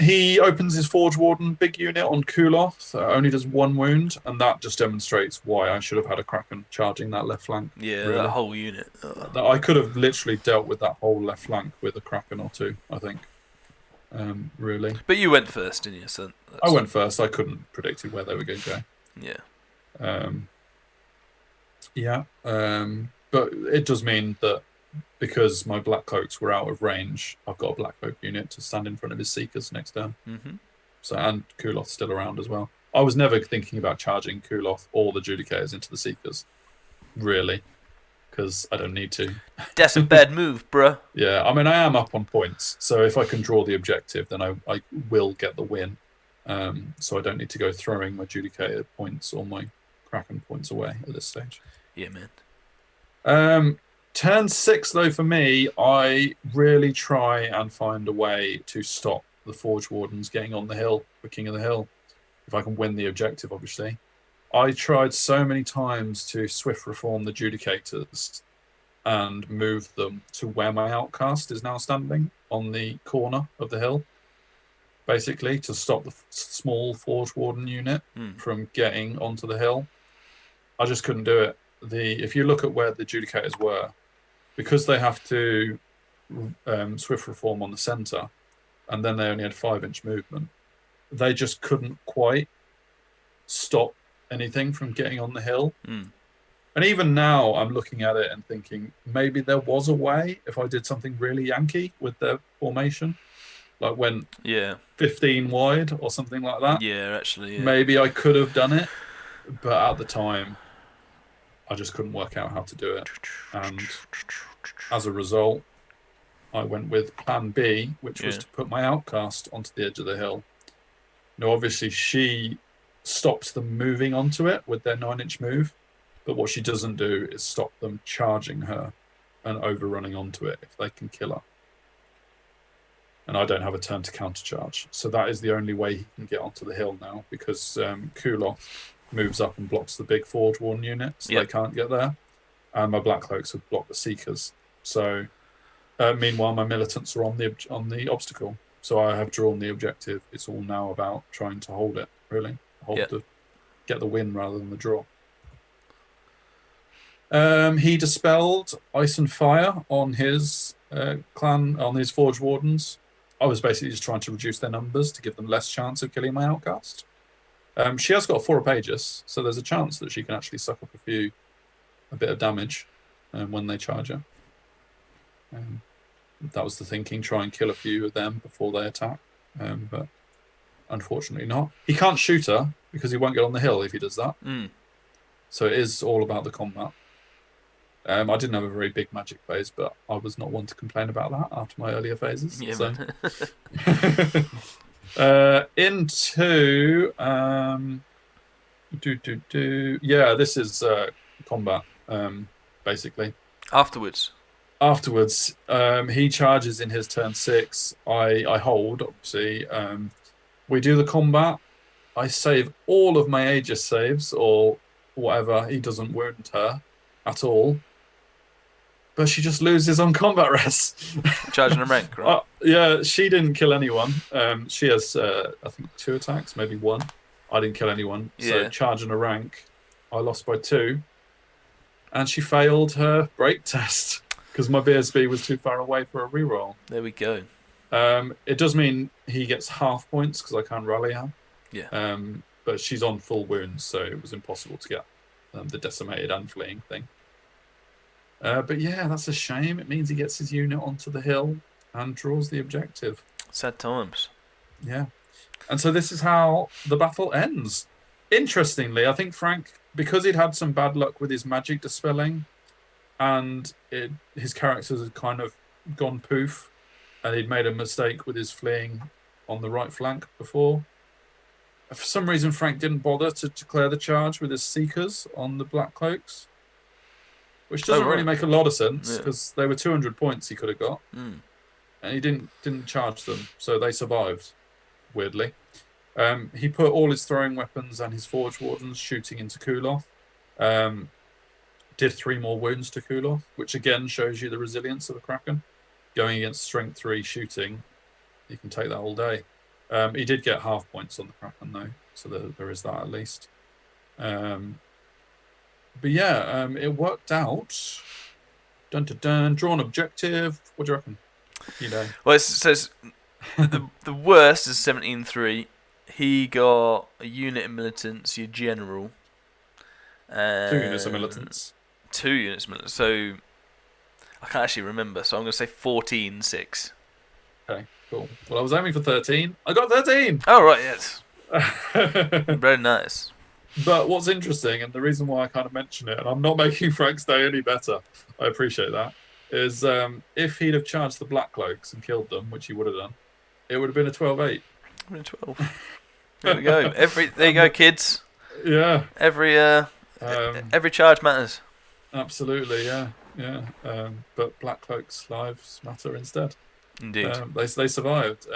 He opens his Forge Warden big unit on Kuloth, only does 1 wound, and that just demonstrates why I should have had a Kraken charging that left flank. Yeah, really. That whole unit. I could have literally dealt with that whole left flank with a Kraken or 2, I think. Really. But you went first, didn't you? So I went first. I couldn't predict where they were going to go. Yeah. But it does mean that because my Blackcloaks were out of range, I've got a Blackcloak unit to stand in front of his Seekers next turn. So, and Kuloth's still around as well. I was never thinking about charging Kuloth or the Judicators into the Seekers, really, because I don't need to. That's a bad move, bruh. Yeah, I mean, I am up on points, so if I can draw the objective, then I will get the win. So I don't need to go throwing my Judicator points or my Kraken points away at this stage. Yeah, man. Turn 6, though, for me, I really try and find a way to stop the Forge Wardens getting on the hill, the King of the Hill, if I can win the objective, obviously. I tried so many times to swift reform the Judicators and move them to where my Outcast is now standing, on the corner of the hill, basically, to stop the small Forge Warden unit from getting onto the hill. I just couldn't do it. If you look at where the Judicators were, because they have to swift reform on the centre, and then they only had 5-inch movement, they just couldn't quite stop anything from getting on the hill. And even now, I'm looking at it and thinking, maybe there was a way if I did something really Yankee with their formation, like went 15 wide or something like that. Yeah, actually, yeah. Maybe I could have done it, but at the time, I just couldn't work out how to do it. And as a result, I went with plan B, which was to put my Outcast onto the edge of the hill. Now, obviously, she stops them moving onto it with their 9-inch move, but what she doesn't do is stop them charging her and overrunning onto it if they can kill her. And I don't have a turn to countercharge. So that is the only way he can get onto the hill now, because Kuloth moves up and blocks the big Forge Warden unit, so they can't get there. And my Blackcloaks have blocked the Seekers. So, meanwhile, my militants are on the obstacle. So I have drawn the objective. It's all now about trying to hold it, really. Get the win rather than the draw. He dispelled Ice and Fire on his on his Forge Wardens. I was basically just trying to reduce their numbers to give them less chance of killing my Outcast. She has got 4 pages, so there's a chance that she can actually suck up a few a bit of damage when they charge her. That was the thinking, try and kill a few of them before they attack. But unfortunately not. He can't shoot her because he won't get on the hill if he does that. So it is all about the combat. I didn't have a very big magic phase, but I was not one to complain about that after my earlier phases. Yeah, so. Into yeah, this is combat basically. Afterwards, he charges in his turn 6. I hold, obviously. We do the combat. I save all of my Aegis saves or whatever. He doesn't wound her at all. But she just loses on combat rest. Charging a rank, right? Yeah, she didn't kill anyone. She has, I think, 2 attacks, maybe 1. I didn't kill anyone. Yeah. So charging a rank, I lost by 2. And she failed her break test because my BSB was too far away for a reroll. There we go. It does mean he gets half points because I can't rally her. Yeah. But she's on full wounds, so it was impossible to get the decimated and fleeing thing. But yeah, that's a shame. It means he gets his unit onto the hill and draws the objective. Sad times. Yeah. And so this is how the battle ends. Interestingly, I think Frank, because he'd had some bad luck with his magic dispelling and his characters had kind of gone poof and he'd made a mistake with his fleeing on the right flank before. For some reason, Frank didn't bother to declare the charge with his Seekers on the Black Cloaks. Which doesn't really make a lot of sense because they were 200 points he could have got, and he didn't charge them, so they survived. Weirdly, he put all his throwing weapons and his Forge Wardens shooting into Kuloth. Did 3 more wounds to Kuloth, which again shows you the resilience of a Kraken. Going against Strength 3 shooting, you can take that all day. He did get half points on the Kraken though, so there is that at least. But yeah, it worked out. Dun dun dun. Drawn objective. What do you reckon? Well, it says the worst is 17-3. He got a unit of militants, your general. 2 units of militants. 2 units of militants. So I can't actually remember. So I'm going to say 14-6. Okay, cool. Well, I was aiming for 13. I got 13. Oh right, yes. Very nice. But what's interesting, and the reason why I kind of mention it, and I'm not making Frank's day any better, I appreciate that, is if he'd have charged the Black Cloaks and killed them, which he would have done, it would have been a 12-8. 12. There we go. There you go, kids. Yeah. Every charge matters. Absolutely, yeah. But Black Cloaks' lives matter instead. Indeed. They survived.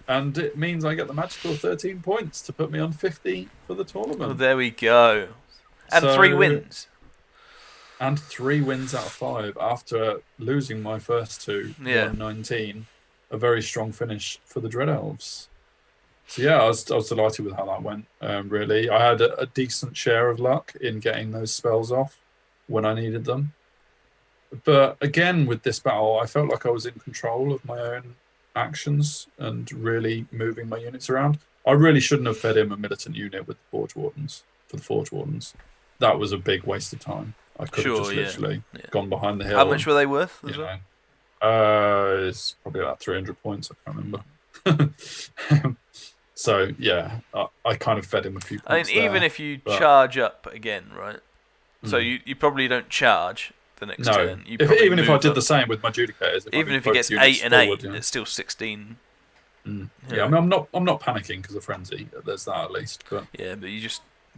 And it means I get the magical 13 points to put me on 50 for the tournament. Well, there we go. And 3 wins. And 3 wins out of 5 after losing my first 2. Yeah. 19. A very strong finish for the Dread Elves. So yeah, I was delighted with how that went. Really, I had a decent share of luck in getting those spells off when I needed them. But again, with this battle, I felt like I was in control of my own actions and really moving my units around. I really shouldn't have fed him a militant unit with the Forge Wardens for the Forge Wardens. That was a big waste of time. I could have just literally gone behind the hill. How much were they worth? It's probably about 300 points. I can't remember. So yeah, I kind of fed him a few points. I mean, even if you charge up again, right? So you probably don't charge the next turn. Even if I did the same with my Judicators, even if he gets 8 and 8, it's still 16. Yeah, I mean, I'm not panicking because of frenzy. There's that at least. But yeah, but you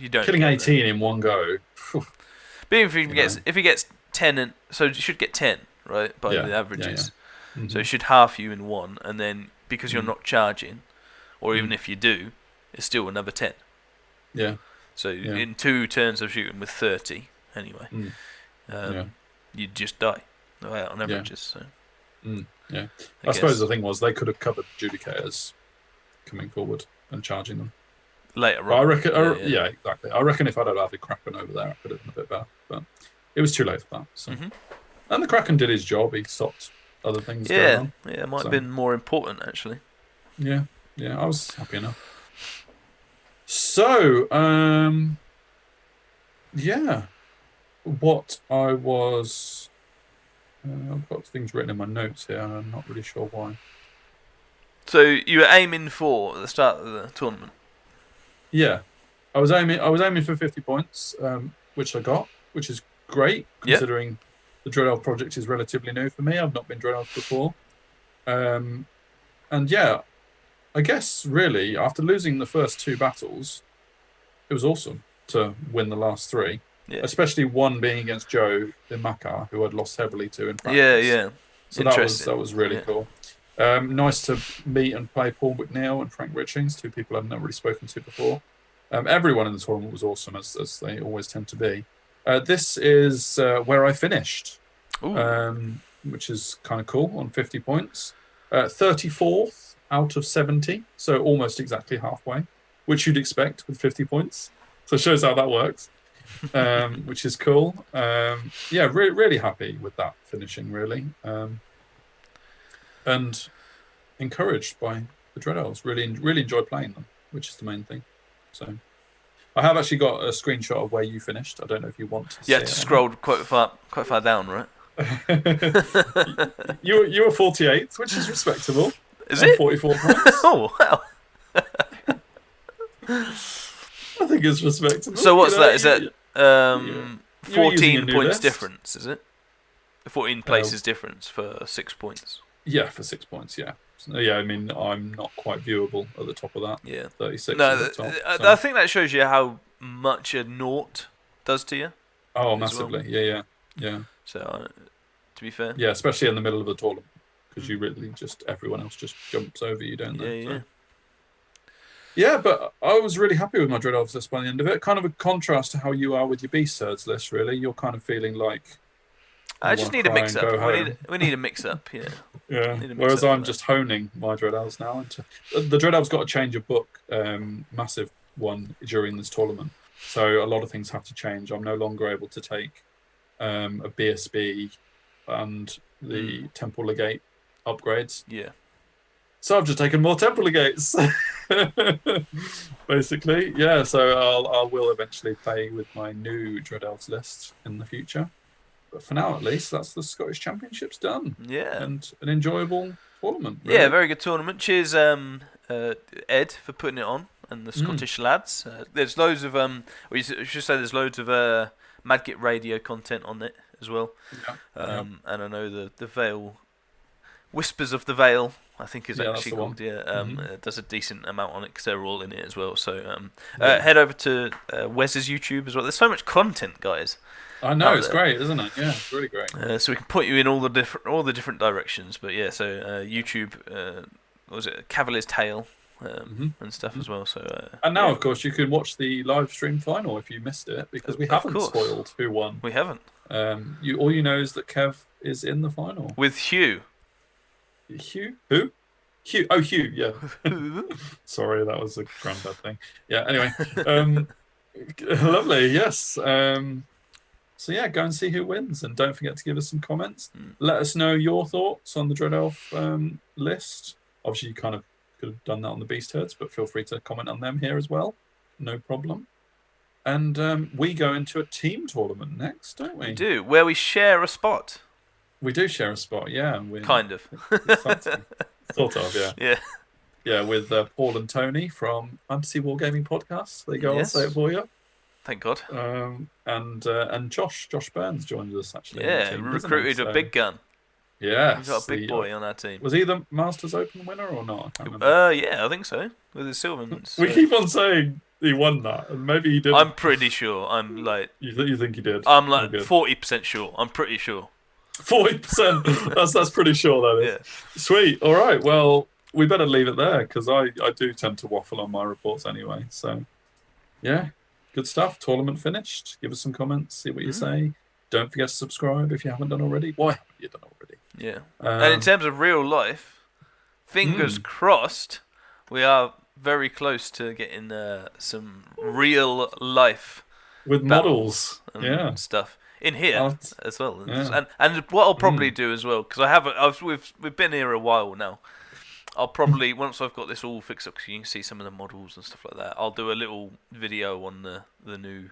don't killing 18 in one go. But even if he gets 10, and so you should get 10, right? By the averages. Yeah. So it should half you in one, and then because you're not charging, or even if you do, it's still another 10. Yeah. So in 2 turns of shooting with 30, anyway, you'd just die on averages. Yeah. So. Yeah. I suppose the thing was they could have covered Judicators coming forward and charging them later on. I reckon. Yeah, exactly. I reckon if I'd have had a Kraken over there, I could have done a bit better. But it was too late for that. So. And the Kraken did his job. He stopped other things going on. Yeah, it might have been more important actually. Yeah, I was happy enough. So, yeah. what I was. I've got things written in my notes here, and I'm not really sure why. So you were aiming for at the start of the tournament. Yeah, I was aiming for 50 points, which I got, which is great considering the Dread Elf project is relatively new for me. I've not been Dread Elf before, and yeah, I guess really after losing the first 2 battles, it was awesome to win the last 3. Yeah. Especially one being against Joe in Makar, who I'd lost heavily to in practice. Yeah. So that was really cool. Nice to meet and play Paul McNeil and Frank Richings, 2 people I've not really spoken to before. Everyone in the tournament was awesome, as they always tend to be. This is where I finished, which is kind of cool, on 50 points. 34th out of 70, so almost exactly halfway, which you'd expect with 50 points. So it shows how that works, which is cool. Yeah, really happy with that finishing, really. And encouraged by the Dread Elves. Really enjoy playing them, which is the main thing. So I have actually got a screenshot of where you finished. I don't know if you want to see it. Scrolled quite far down, right? you were 48th, which is respectable. Is it 44 points? Oh wow! I think it's respectable. So what's that? Is that 14 points list. difference? Is it 14 places difference for 6 points? Yeah, for 6 points. Yeah. So, yeah, I mean, I'm not quite viewable at the top of that. Yeah, 36. No, at the top, I think that shows you how much a naught does to you. Oh, massively. Well. Yeah. So, to be fair. Yeah, especially in the middle of the tournament, because you really everyone else just jumps over you, don't they? Yeah. Yeah, but I was really happy with my Dread Elves list by the end of it. Kind of a contrast to how you are with your Beast Herds list, really. You're kind of feeling like I just need a mix up. We need a mix up, yeah. Yeah. Whereas I'm just honing my Dread Elves now. The Dread Elves got a change of book, massive one during this tournament. So a lot of things have to change. I'm no longer able to take a BSB and the Temple Legate upgrades. Yeah. So I've just taken more Temple Legates, basically. Yeah, so I will eventually play with my new Dread Elves list in the future. But for now, at least, that's the Scottish Championships done. Yeah. And an enjoyable tournament. Really. Yeah, very good tournament. Cheers, Ed, for putting it on, and the Scottish lads. There's loads of or you should say there's loads of Madgit Radio content on it as well. Yeah. And I know the Vale, Whispers of the Vale, I think is actually called. Yeah, does a decent amount on it because they're all in it as well. So head over to Wes's YouTube as well. There's so much content, guys. I know, it's great, isn't it? Yeah, it's really great. So we can point you in all the different directions. But yeah, so YouTube, what was it, Cavalier's Tale, and stuff as well. So and now, of course, you can watch the live stream final if you missed it, because we haven't spoiled who won. We haven't. All you know is that Kev is in the final with Hugh. Hugh? Who? Hugh. Oh, Hugh. Yeah. Sorry, that was a granddad thing. Yeah. Anyway, lovely. Yes. So yeah, go and see who wins, and don't forget to give us some comments. Let us know your thoughts on the Dread Elf list. Obviously, you kind of could have done that on the Beast Herds, but feel free to comment on them here as well. No problem. And we go into a team tournament next, don't we? We do, where we share a spot. We do share a spot, yeah. Kind of. Sort of, yeah. Yeah. Yeah, with Paul and Tony from Fantasy Wargaming Podcast. There you go, Yes. I'll say it for you. Thank God. And Josh Burns joined us actually. Yeah, team, recruited a big gun. Yeah, We've got a big boy on our team. Was he the Masters Open winner or not? I can't remember. Yeah, I think so. With his Silvermans. We keep on saying he won that, and maybe he didn't. I'm pretty sure. I'm like. You think he did? I'm like 40% sure. I'm pretty sure. 40%. That's pretty sure that is. Yeah. Sweet. All right. Well, we better leave it there because I do tend to waffle on my reports anyway. So, yeah, good stuff. Tournament finished. Give us some comments. See what you say. Don't forget to subscribe if you haven't done already. Why haven't you done already? Yeah. And in terms of real life, fingers crossed, we are very close to getting some real life with models and stuff in here as well. Yeah. And what I'll probably do as well, because we've been here a while now. I'll probably, once I've got this all fixed up, because you can see some of the models and stuff like that, I'll do a little video on the new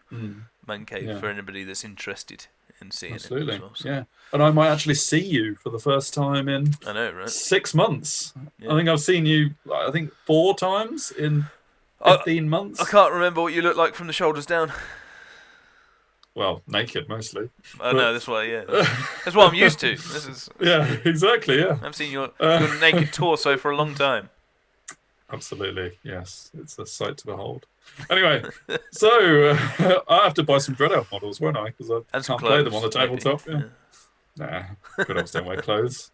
man cave for anybody that's interested in seeing it. As well, so. Yeah. And I might actually see you for the first time in I know, right? 6 months. Yeah. I think I've seen you, 4 times in 15 months. I can't remember what you look like from the shoulders down. Well, naked mostly. Oh no, that's why. Yeah, that's what I'm used to. This is. Yeah, exactly. Yeah. I've seen your naked torso for a long time. Absolutely, yes. It's a sight to behold. Anyway, so I have to buy some Dread Elf models, won't I? Because I can't play them on the tabletop. Yeah. Nah, Dread Elves don't wear clothes.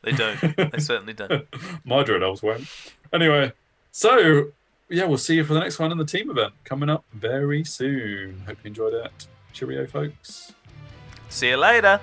They don't. They certainly don't. My Dread Elves won't. Anyway, so yeah, we'll see you for the next one in the team event coming up very soon. Hope you enjoyed it. Cheerio, folks. See you later.